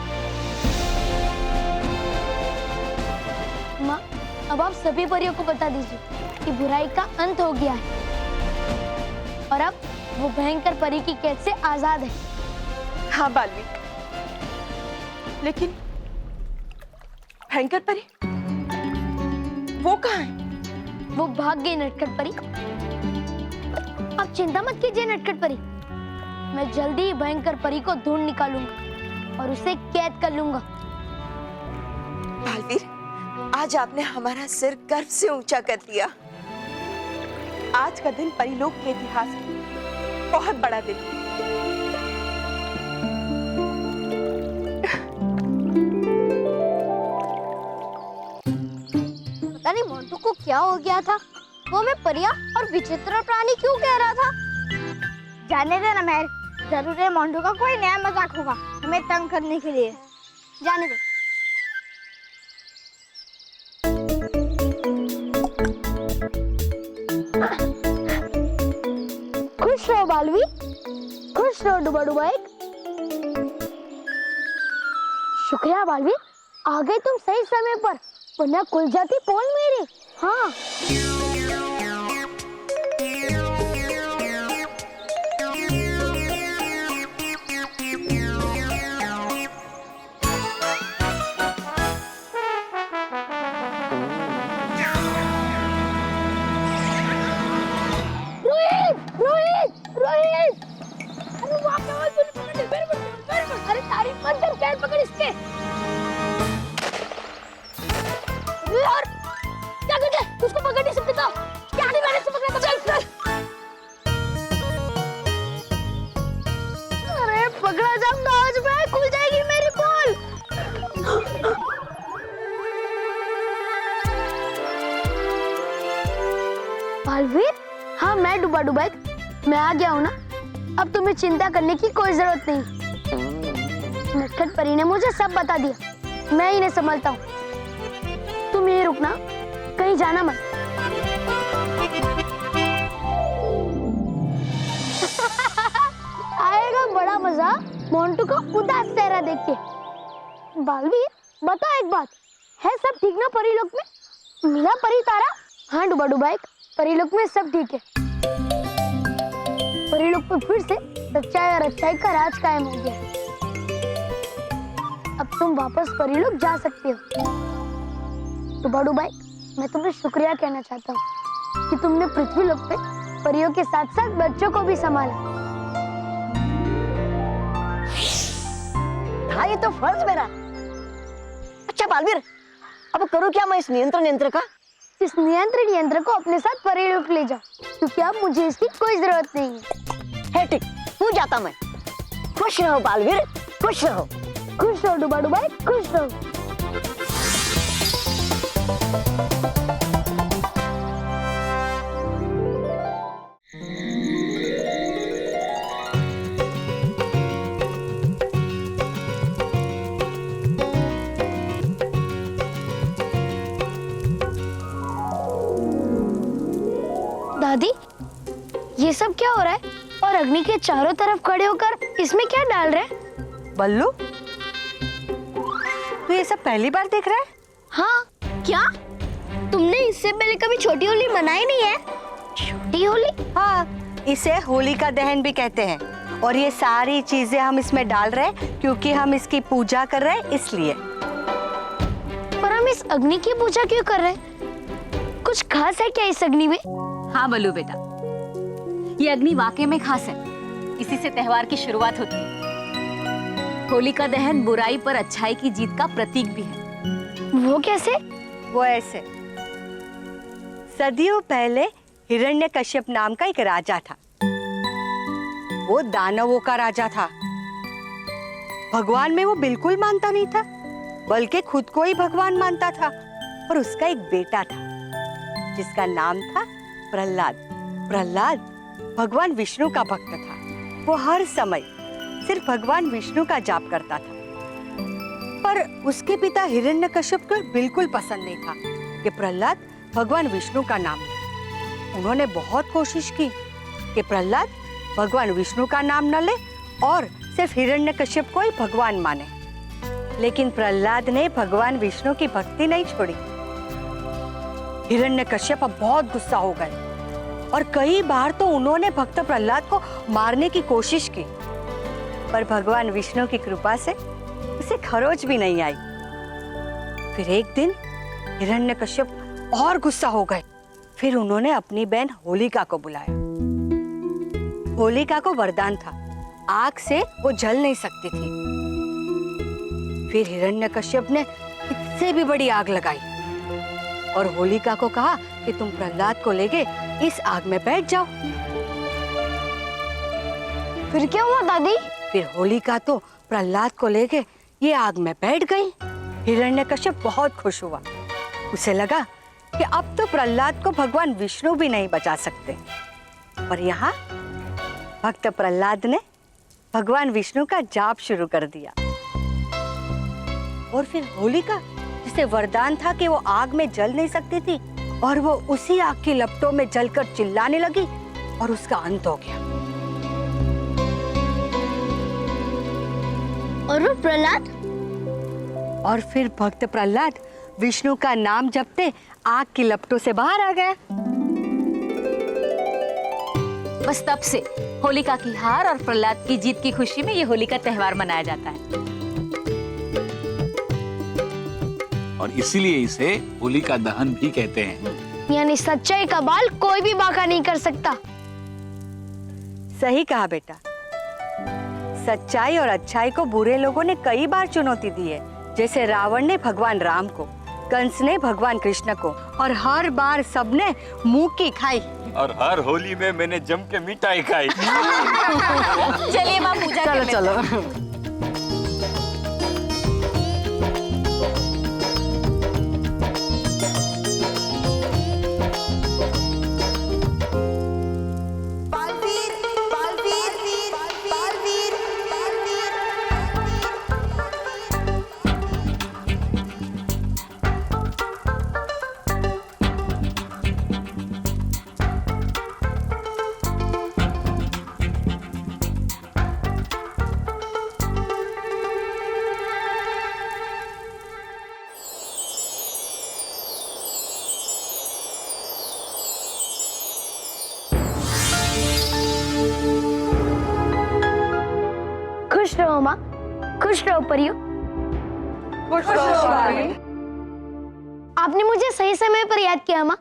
माँ, अब आप सभी परियों को बता दीजिए कि बुराई का अंत हो गया है और अब वो भयंकर परी की कैद से आजाद है। हाँ बालवीर, लेकिन भयंकर परी वो कहाँ है? वो भाग गई नटखट परी। आप चिंता मत कीजिए नटखट परी, मैं जल्दी ही भयंकर परी को ढूंढ निकालूंगा और उसे कैद कर लूंगा। बालवीर, आज आपने हमारा सिर गर्व से ऊंचा कर दिया। आज का दिन परीलोक के इतिहास में बहुत बड़ा दिन है। पता नहीं मोंटू को क्या हो गया था, वो हमें परियां और विचित्र प्राणी क्यों कह रहा था। जाने दे ना महर, जरूर है मोंटू का कोई नया मजाक होगा हमें तंग करने के लिए। जाने दे। खुश रहो बालवी, खुश रहो डुबा डुबा एक। शुक्रिया बालवी, आ गए तुम सही समय पर, वरना खुल जाती पोल मेरी। हाँ रोहित, रोहित, रोहित! अरे वहाँ पे और पकड़, अरे तारीफ मत कर, पैर पकड़ इसके। यार क्या कर रहे? उसको पकड़ नहीं सकते तो क्या नहीं, मैंने उसको पकड़ा तो चल। अरे पकड़ा जाऊंगा आज मैं, खुल जाएगी मेरी पोल। बालवीर, हाँ मैं डुबा डुबा एक, मैं आ गया हूँ ना। अब तुम्हें चिंता करने की कोई जरूरत नहीं। नटखट परी ने मुझे सब बता दिया, मैं इन्हें संभालता हूँ। तुम यहीं रुकना, कहीं जाना मत। आएगा बड़ा मजा मोंटू को उदास चेहरा देख के। बालवीर, बता एक बात, है सब ठीक ना परीलोक में? मिला परी तारा? हाँ डुबा डुबा एक, परीलोक में सब ठीक है। परीलोक पे फिर से सच्चाई और अच्छाई का राज कायम हो गया है। अब तुम वापस परीलोक जा सकते हो। डुबा डुबा एक, मैं तुम्हें शुक्रिया कहना चाहता हूँ कि तुमने पृथ्वी लोक पे परियों के साथ साथ बच्चों को भी संभाला। हाँ ये तो फर्ज मेरा। अच्छा बालवीर, अब करूँ क्या मैं इस नियंत्रण यंत्र का? इस नियंत्रण यंत्र को अपने साथ परीलोक ले जाओ, क्योंकि अब मुझे इसकी कोई जरूरत नहीं है। है ठीक, तू जाता मैं। खुश रहो बालवीर, खुश रहो। खुश रहो डुबा डुबा एक, खुश रहो। दादी, ये सब क्या हो रहा है? और अग्नि के चारों तरफ खड़े होकर इसमें क्या डाल रहे हैं? बल्लू, तू ये सब पहली बार देख रहा है? हाँ क्या? तुमने इससे पहले कभी छोटी होली मनाई नहीं है? छोटी होली? हाँ, इसे होलिका दहन भी कहते हैं। और ये सारी चीजें हम इसमें डाल रहे हैं क्योंकि हम इसकी पूजा कर रहे हैं, इसलिए। पर हम इस अग्नि की पूजा क्यों कर रहे हैं? कुछ खास है क्या इस अग्नि में? हाँ बल्लू बेटा, ये अग्नि वाकई में खास है। इसी से त्योहार की शुरुआत होती है। होलिका दहन बुराई पर अच्छाई की जीत का प्रतीक भी है। वो कैसे? वो ऐसे, सदियों पहले हिरण्यकश्यप नाम का एक राजा था। वो दानवों का राजा था। भगवान में वो बिल्कुल मानता नहीं था। बल्कि खुद को ही भगवान मानता था। और उसका एक बेटा था जिसका नाम था प्रहलाद। प्रहलाद भगवान विष्णु का भक्त था। वो हर समय सिर्फ भगवान विष्णु का जाप करता था। पर उसके पिता हिरण्यकश्यप को बिल्कुल पसंद नहीं था कि प्रहलाद भगवान विष्णु का नाम ले। उन्होंने बहुत कोशिश की कि प्रहलाद भगवान विष्णु का नाम न ले और सिर्फ हिरण्यकश्यप को ही भगवान माने। लेकिन प्रहलाद ने भगवान विष्णु की भक्ति नहीं छोड़ी। हिरण्यकश्यप अब बहुत गुस्सा हो गए और कई बार तो उन्होंने भक्त प्रहलाद को मारने की कोशिश की, पर भगवान विष्णु की कृपा से उसे खरोच भी नहीं आई। फिर एक दिन हिरण्यकश्यप और गुस्सा हो गए। फिर उन्होंने अपनी बहन होलिका को बुलाया। होलिका को वरदान था, आग से वो जल नहीं सकती थी। फिर हिरण्यकश्यप ने इससे भी बड़ी आग लगाई और होलिका को कहा कि तुम प्रहलाद को लेके इस आग में बैठ जाओ। फिर क्या हुआ दादी? फिर होलिका तो प्रहलाद को लेके ये आग में बैठ गई। हिरण्यकश्यप बहुत खुश हुआ। उसे लगा कि अब तो प्रहलाद को भगवान विष्णु भी नहीं बचा सकते। पर यहाँ भक्त प्रहलाद ने भगवान विष्णु का जाप शुरू कर दिया। और फिर होलिका, जिसे वरदान था कि वो आग में जल नहीं सकती थी, और वो उसी आग की लपटों में जलकर चिल्लाने लगी और उसका अंत हो गया। और वो प्रहलाद? और फिर भक्त प्रहलाद विष्णु का नाम जपते आग की लपटों से बाहर आ गया। बस तब से होलिका की हार और प्रहलाद की जीत की खुशी में ये होली का त्योहार मनाया जाता है। और इसीलिए इसे होलिका दहन भी कहते हैं। यानी सच्चाई का बाल कोई भी बांका नहीं कर सकता। सही कहा बेटा। सच्चाई और अच्छाई को बुरे लोगों ने कई बार चुनौती दी है, जैसे रावण ने भगवान राम को, कंस ने भगवान कृष्ण को, और हर बार सबने मुंह की खाई। और हर होली में मैंने जम के मिठाई खाई। चलिए माँ पूजा कर लेते हैं। चलो बालवीर, बालवीर, बालवीर, बालवीर। खुश रहो माँ, खुश रहो परियो। आपने मुझे सही समय पर याद किया माँ।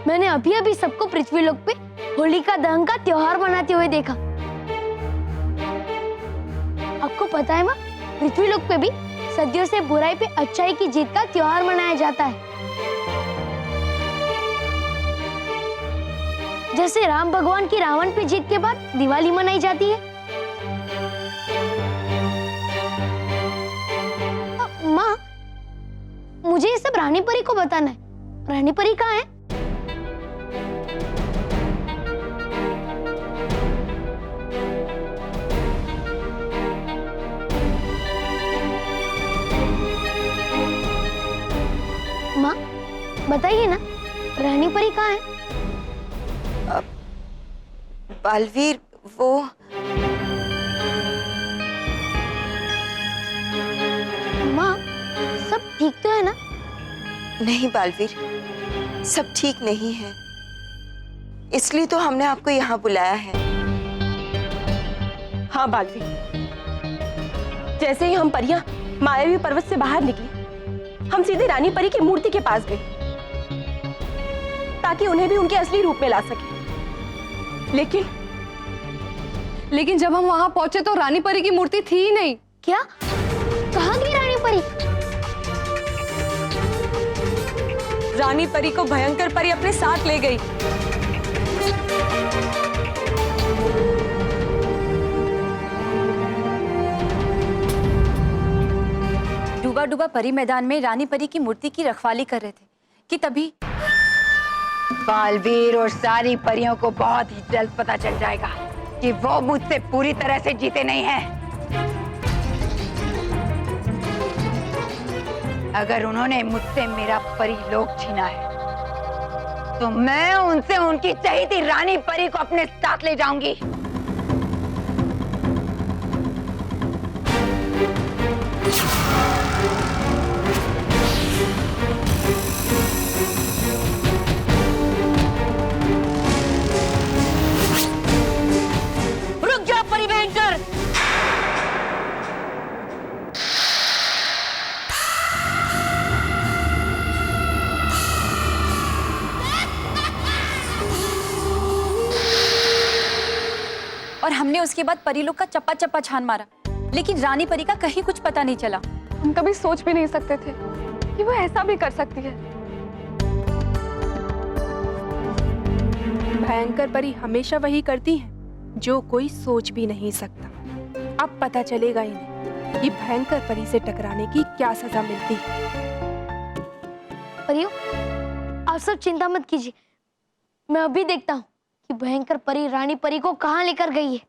मैंने अभी अभी सबको पृथ्वीलोक पे होलिका दहन का त्योहार मनाते हुए देखा। आपको पता है माँ, पृथ्वीलोक पे भी सदियों से बुराई पे अच्छाई की जीत का त्योहार मनाया जाता है। जैसे राम भगवान की रावण पे जीत के बाद दिवाली मनाई जाती है। माँ, मुझे ये सब रानी परी को बताना है। रानी परी कहाँ है? माँ, बताइए ना, रानी परी कहाँ है? बालवीर, वो माँ, सब ठीक तो है ना? नहीं बालवीर, सब ठीक नहीं है। इसलिए तो हमने आपको यहाँ बुलाया है। हाँ बालवीर, जैसे ही हम परियां मायावी पर्वत से बाहर निकली, हम सीधे रानी परी की मूर्ति के पास गए ताकि उन्हें भी उनके असली रूप में ला सके। लेकिन जब हम वहां पहुंचे तो रानी परी की मूर्ति थी ही नहीं। क्या? कहाँ गई रानी परी? रानी परी को भयंकर परी अपने साथ ले गई। डूबा डूबा परी मैदान में रानी परी की मूर्ति की रखवाली कर रहे थे कि तभी बालवीर और सारी परियों को बहुत ही जल्द पता चल जाएगा कि वो मुझसे पूरी तरह से जीते नहीं हैं। अगर उन्होंने मुझसे मेरा परिलोक छीना है तो मैं उनसे उनकी चहेती रानी परी को अपने साथ ले जाऊंगी। रुक जा परी भयंकर। और हमने उसके बाद परीलोक का चप्पा चप्पा छान मारा, लेकिन रानी परी का कहीं कुछ पता नहीं चला। हम कभी सोच भी नहीं सकते थे कि वो ऐसा भी कर सकती है। भयंकर परी हमेशा वही करती हैं जो कोई सोच भी नहीं सकता। अब पता चलेगा इन्हें कि भयंकर परी से टकराने की क्या सजा मिलती है। परियों, आप सब चिंता मत कीजिए, मैं अभी देखता हूँ कि भयंकर परी रानी परी को कहाँ लेकर गई है।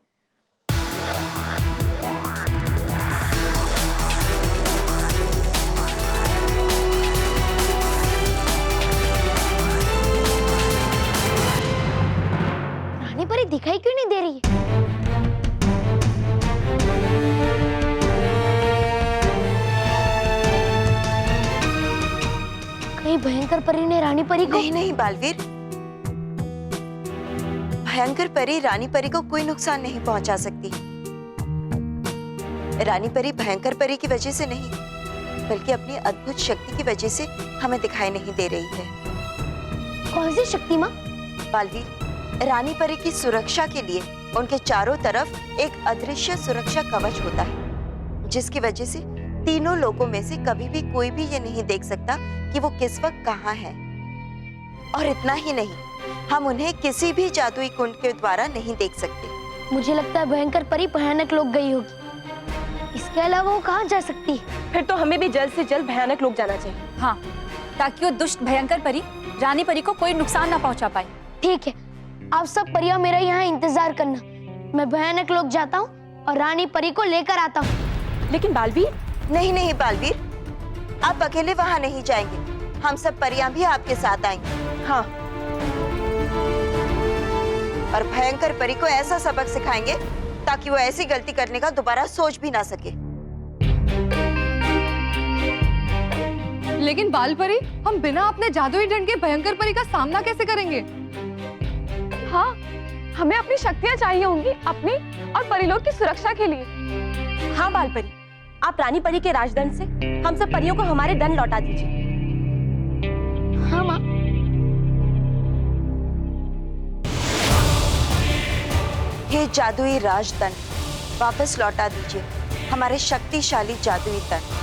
रानी परी दिखाई क्यों नहीं दे रही है? कहीं भयंकर परी ने रानी परी को... नहीं नहीं बालवीर, भयंकर परी रानी परी को कोई नुकसान नहीं पहुंचा सकती। रानी परी भयंकर परी की वजह से नहीं, बल्कि अपनी अद्भुत शक्ति की वजह से हमें दिखाई नहीं दे रही है। कौन सी शक्ति माँ? बालवीर, रानी परी की सुरक्षा के लिए उनके चारों तरफ एक अदृश्य सुरक्षा कवच होता है, जिसकी वजह से तीनों लोगों में से कभी भी कोई भी ये नहीं देख सकता कि वो किस वक्त कहाँ है। और इतना ही नहीं, हम उन्हें किसी भी जादुई कुंड के द्वारा नहीं देख सकते। मुझे लगता है भयंकर परी भयानक लोक गई होगी। इसके अलावा वो कहाँ जा सकती है? फिर तो हमें भी जल्द से जल्द भयानक लोक जाना चाहिए। हाँ, ताकि वो दुष्ट भयंकर परी रानी परी को कोई नुकसान ना पहुंचा पाए। ठीक है, आप सब परियां मेरा यहाँ इंतजार करना। मैं भयानक लोक जाता हूँ और रानी परी को लेकर आता हूँ। लेकिन बालवीर... नहीं नहीं बालवीर, आप अकेले वहाँ नहीं जाएंगे, हम सब परियां भी आपके साथ आएंगे। हाँ, और भयंकर परी को ऐसा सबक सिखाएंगे ताकि वो ऐसी गलती करने का दोबारा सोच भी ना सके। लेकिन बाल परी, हम बिना अपने जादुई डंड के भयंकर परी का सामना कैसे करेंगे? हाँ, हमें अपनी शक्तियाँ चाहिए होंगी अपनी और परिलोक की सुरक्षा के लिए। हाँ बाल परी, आप रानी परी के राजदंड से हम सब परियों को हमारे दंड लौटा दीजिए। हाँ माँ। हे जादुई राजदंड, वापस लौटा दीजिए हमारे शक्तिशाली जादुई दंड।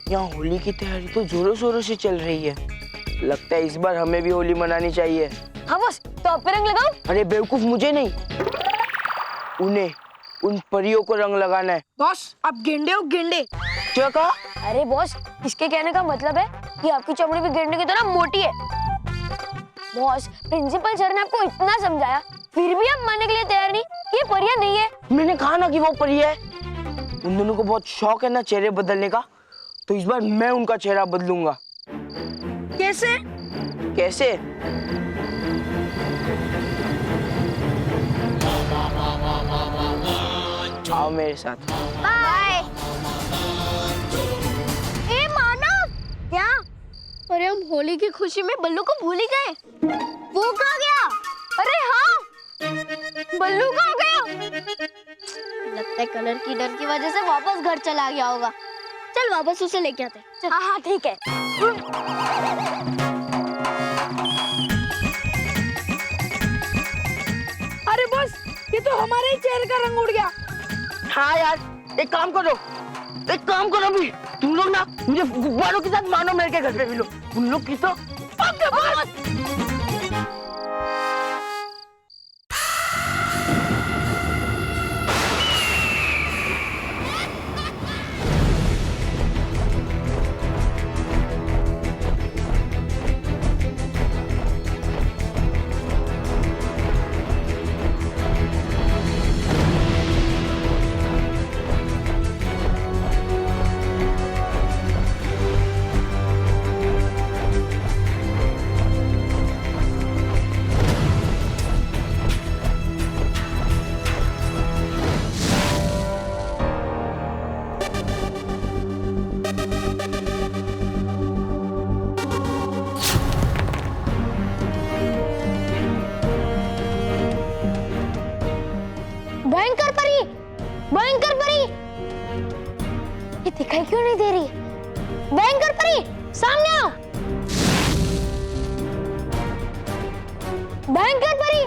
यहाँ होली की तैयारी तो जोरों शोरों से चल रही है। लगता है इस बार हमें भी होली मनानी चाहिए। हाँ बॉस, तो आप पे रंग लगाओ। अरे बेवकूफ, मुझे नहीं, उन्हें, उन परियों को रंग लगाना है। बॉस आप गेंडे हो, गेंडे। क्या कहा? अरे बॉस, इसके कहने का मतलब है कि आपकी चमड़ी भी गेंडे की तरह मोटी है। बॉस, प्रिंसिपल सर ने आपको इतना समझाया, फिर भी आप मानने के लिए तैयार नहीं। ये परियां नहीं है। मैंने कहा ना कि वो परी है। उन दोनों को बहुत शौक है ना चेहरे बदलने का, तो इस बार मैं उनका चेहरा बदलूंगा। कैसे? कैसे? आओ मेरे साथ। बाय। ए मानव, क्या? अरे हम होली की खुशी में बल्लू को भूल ही गए। वो कहाँ गया? अरे हाँ, बल्लू कहाँ गया? लगता है कलर की डर की वजह से वापस घर चला गया होगा। चल वापस उसे लेके आते हैं। हाँ हाँ ठीक है। अरे बॉस, ये तो हमारे ही चेहरे का रंग उड़ गया। हाँ यार, एक काम करो भी, तुम लोग ना मुझे गुब्बारों के साथ मानो मेरे के घर पे भी लो। उन लोग की तो भयंकर परी, भयंकर परी, ये दिखाई क्यों नहीं दे रही? भयंकर परी, सामने आओ। भयंकर परी,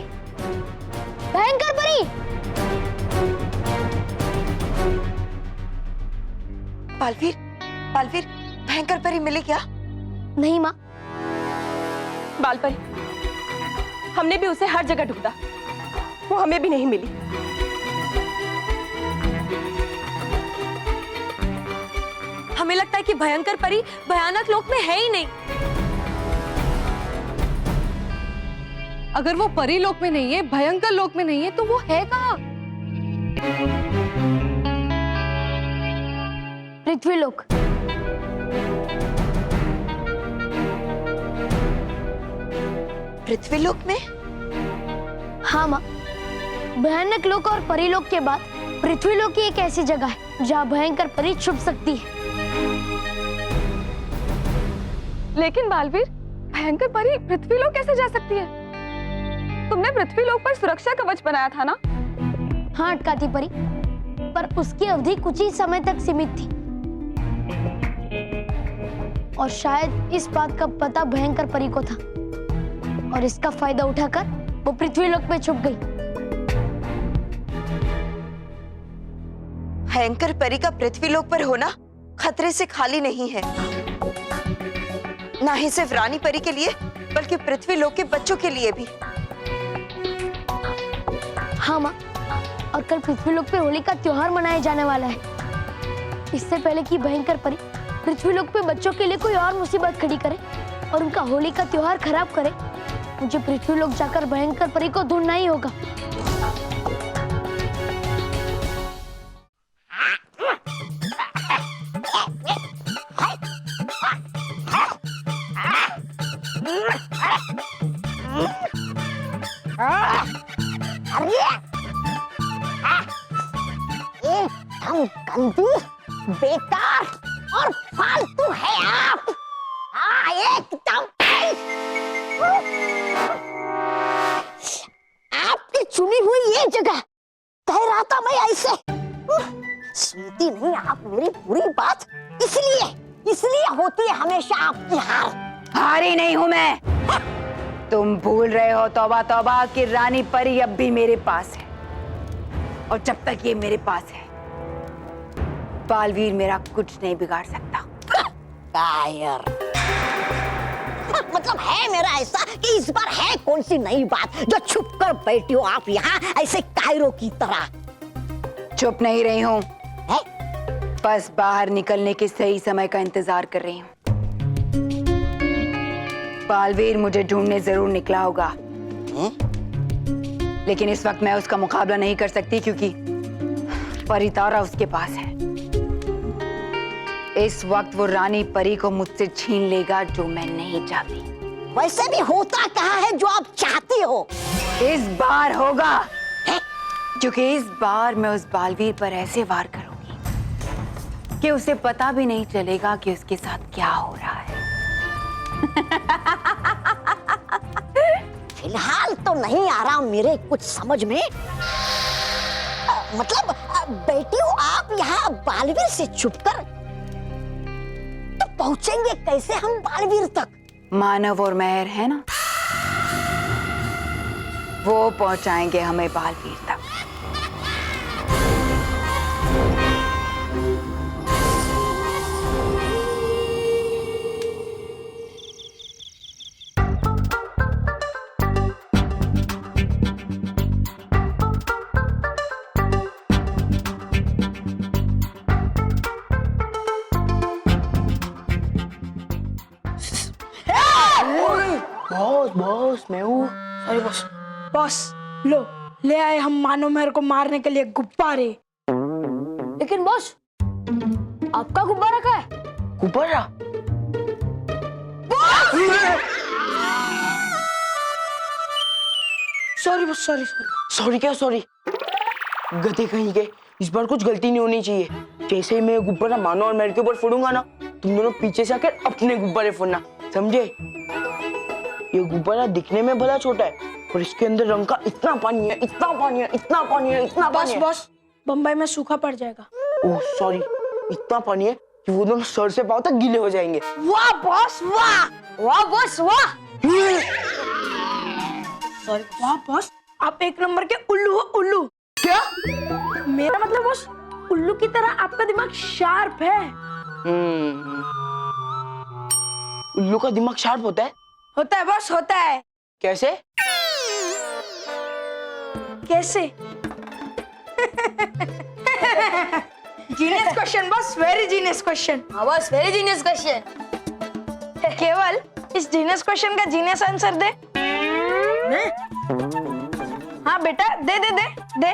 भयंकर परी। बालवीर, बालवीर, भयंकर परी मिली क्या? नहीं माँ। बाल परी, हमने भी उसे हर जगह ढूंढा, वो हमें भी नहीं मिली। हमें लगता है कि भयंकर परी भयानक लोक में है ही नहीं। अगर वो परी लोक में नहीं है, भयंकर लोक में नहीं है, तो वो है कहाँ? पृथ्वीलोक। पृथ्वीलोक में? हाँ माँ, भयानक लोक और परीलोक के बाद पृथ्वीलोक ही एक ऐसी जगह है जहाँ भयंकर परी छुप सकती है। लेकिन बालवीर, भयंकर परी पृथ्वीलोक कैसे जा सकती है? तुमने पृथ्वीलोक पर सुरक्षा कवच बनाया था ना? हाँ अटकाती परी, पर उसकी अवधि कुछ ही समय तक सीमित थी और शायद इस बात का पता भयंकर परी को था और इसका फायदा उठाकर वो पृथ्वीलोक में छुप गई। भयंकर परी का पृथ्वीलोक पर होना खतरे से खाली नहीं है, ना ही सिर्फ रानी परी के लिए बल्कि पृथ्वीलोक के बच्चों के लिए भी। हाँ माँ, और कल पृथ्वीलोक पे होली का त्योहार मनाया जाने वाला है। इससे पहले कि भयंकर परी पृथ्वीलोक पे बच्चों के लिए कोई और मुसीबत खड़ी करे और उनका होली का त्योहार खराब करे, मुझे पृथ्वीलोक जाकर भयंकर परी को ढूंढना ही होगा। एकदम गंदी, बेकार और फालतू है आप। हाँ एकदम। आपकी चुनी हुई ये जगह, कह रहा था मैं ऐसे। सुनती नहीं आप मेरी पूरी बात, इसलिए होती है हमेशा आपकी हार। हारी नहीं हूं मैं। तुम भूल रहे हो तौबा तौबा कि रानी परी अब भी मेरे पास है, और जब तक ये मेरे पास है बालवीर मेरा कुछ नहीं बिगाड़ सकता। कायर। मतलब है मेरा ऐसा कि इस बार है कौन सी नई बात जो छुप कर बैठी हो आप यहाँ ऐसे कायरों की तरह? चुप नहीं रही हूँ, है? बस बाहर निकलने के सही समय का इंतजार कर रही हूँ। बालवीर मुझे ढूंढने जरूर निकला होगा, लेकिन इस वक्त मैं उसका मुकाबला नहीं कर सकती क्योंकि परितारा उसके पास है। इस वक्त वो रानी परी को मुझसे छीन लेगा जो मैं नहीं चाहती। वैसे भी होता कहाँ है जो आप चाहती हो? इस बार होगा, क्योंकि इस बार मैं उस बालवीर पर ऐसे वार करूंगी कि उसे पता भी नहीं चलेगा कि उसके साथ क्या हो रहा है। फिलहाल तो नहीं आ रहा मेरे कुछ समझ में। मतलब बेटी हो आप यहाँ बालवीर से छुपकर, तो पहुंचेंगे कैसे हम बालवीर तक? मानव और मेहर है ना, वो पहुंचाएंगे हमें बालवीर तक। बॉस मैं हूँ। अरे बॉस, बॉस लो ले आए हम मानो मेहर को मारने के लिए गुब्बारे। लेकिन बॉस, आपका गुब्बारा कहाँ है? गुब्बारा? Sorry boss, sorry sorry. Sorry क्या सॉरी? गधे कहीं के, इस बार कुछ गलती नहीं होनी चाहिए। जैसे ही मैं गुब्बारा मानो और मेहर के ऊपर फोड़ूंगा ना, तुम दोनों पीछे से आकर अपने गुब्बारे फोड़ना, समझे? ये गुब्बारा दिखने में भला छोटा है, पर इसके अंदर रंग का इतना पानी है, इतना पानी है, इतना पानी है, इतना बॉस पानी है। बॉस, बम्बई में सूखा पड़ जाएगा। ओह सॉरी, इतना पानी है कि वो दोनों सर से पांव तक गीले हो जाएंगे। वाह बॉस वाह, वाह बॉस वाह। सॉरी वाह बॉस, आप एक नंबर के उल्लू हो, उल्लू। क्या? मेरा मतलब बॉस, उल्लू की तरह आपका दिमाग शार्प है। उल्लू का दिमाग शार्प होता है? होता है बॉस, होता है। कैसे? कैसे? Genius question boss, very genius question. हाँ बॉस, वेरी जीनियस क्वेश्चन। केवल इस जीनियस क्वेश्चन का जीनियस आंसर दे। हाँ बेटा, दे दे दे दे।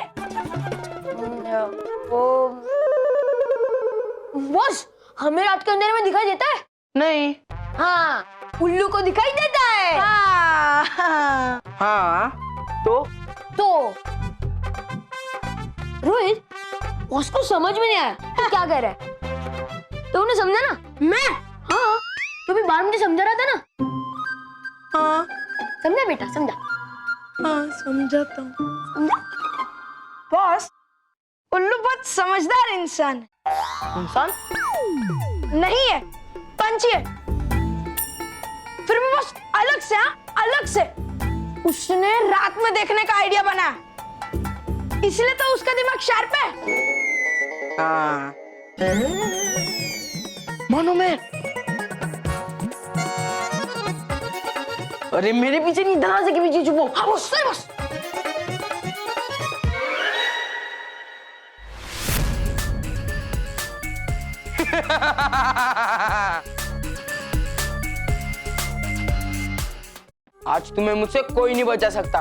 बॉस, हमें रात के अंधेरे में दिखाई देता है? नहीं। हाँ, उल्लू को दिखाई देता है। हाँ तो रोहित, बॉस को समझ में नहीं आया तो क्या कह रहा है? तो उन्हें समझा ना? मैं? हाँ, तो भी बार मुझे समझा रहा था ना? हाँ समझा बेटा, समझा? हाँ समझाता हूँ। समझा? बॉस, उल्लू बहुत समझदार इंसान है। इंसान? नहीं है, पंछी है। फिर भी बस अलग से, हाँ अलग से। उसने रात में देखने का आइडिया बनाया, इसलिए तो उसका दिमाग शार्प है। हाँ। मानो मैं, अरे मेरे पीछे नहीं, दरवाजे के पीछे छुपो। हाँ बस, सही बस। आज तुम्हें मुझसे कोई नहीं बचा सकता।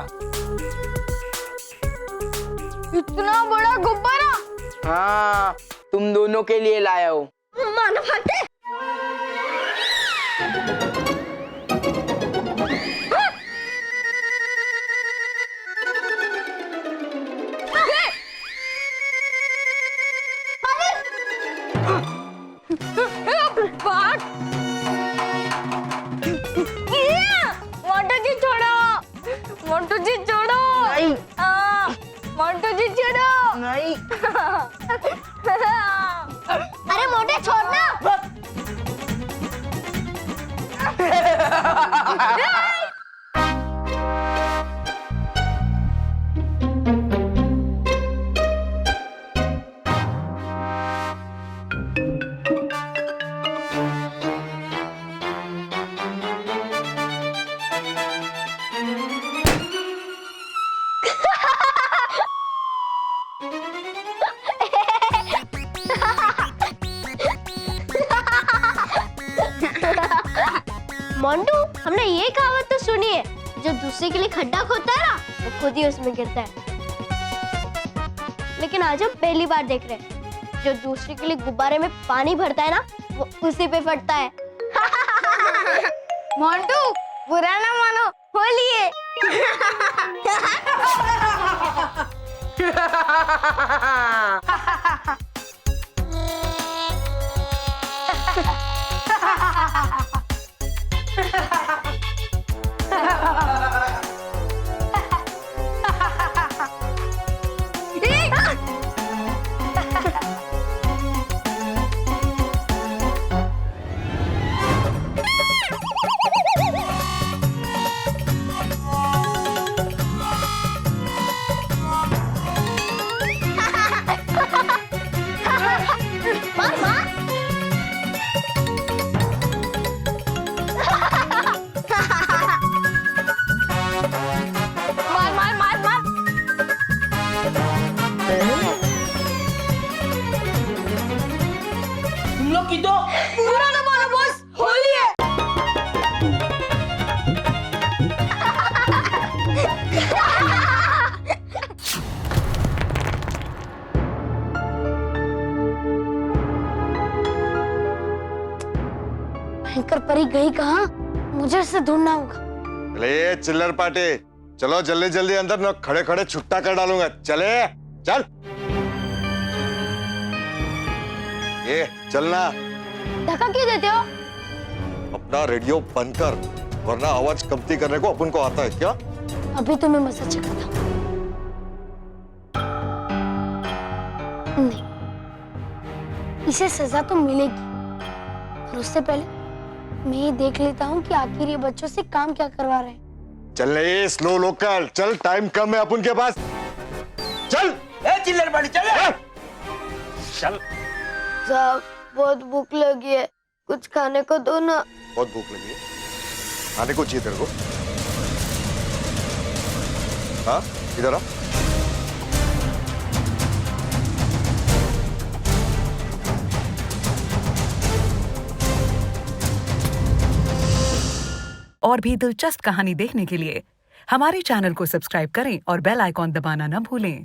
इतना बड़ा गुब्बारा? हाँ, तुम दोनों के लिए लाया हूँ। मानो भागते। मोंटू जी छोड़ो, मोंटू जी छोड़ो। नहीं। मोंटू जी छोड़ो। नहीं। अरे मोटे छोड़ना। मोंटू, हमने ये कहावत तो सुनी है, जो दूसरे के लिए खड्डा खोदता है ना, वो खुद ही उसमें गिरता है। लेकिन आज हम पहली बार देख रहे हैं, जो दूसरे के लिए गुब्बारे में पानी भरता है ना, वो उसी पे फटता है। मोंटू, बुरा ना मानो, होली है। मार मार मार मार। तुम लोग की तो बुरा ना मानो बॉस, होली है। भयंकर परी गई कहाँ? मुझे इसे ढूंढना होगा। ले चिल्लर पाटे, चलो जल्दी जल्दी अंदर, न खड़े खड़े छुट्टा कर डालूंगा। चले चल, ये चलना। धक्का क्यों देते हो? अपना रेडियो बंद कर, वरना आवाज कमती करने को अपन को आता है क्या? अभी तो मैं मजा चखा था। नहीं, इसे सजा तो मिलेगी, और उससे पहले मैं ये देख लेता हूँ कि आखिर ये बच्चों से काम क्या करवा रहे हैं। चल ले स्लो लोकल, चल टाइम कम है अपन के पास। चल ए चिल्लर पार्टी चल चल। साहब, बहुत भूख लगी है, कुछ खाने को दो ना। बहुत भूख लगी है, खाने को चाहिए तेरे को? हाँ इधर आ। और भी दिलचस्प कहानी देखने के लिए हमारे चैनल को सब्सक्राइब करें और बेल आइकॉन दबाना न भूलें।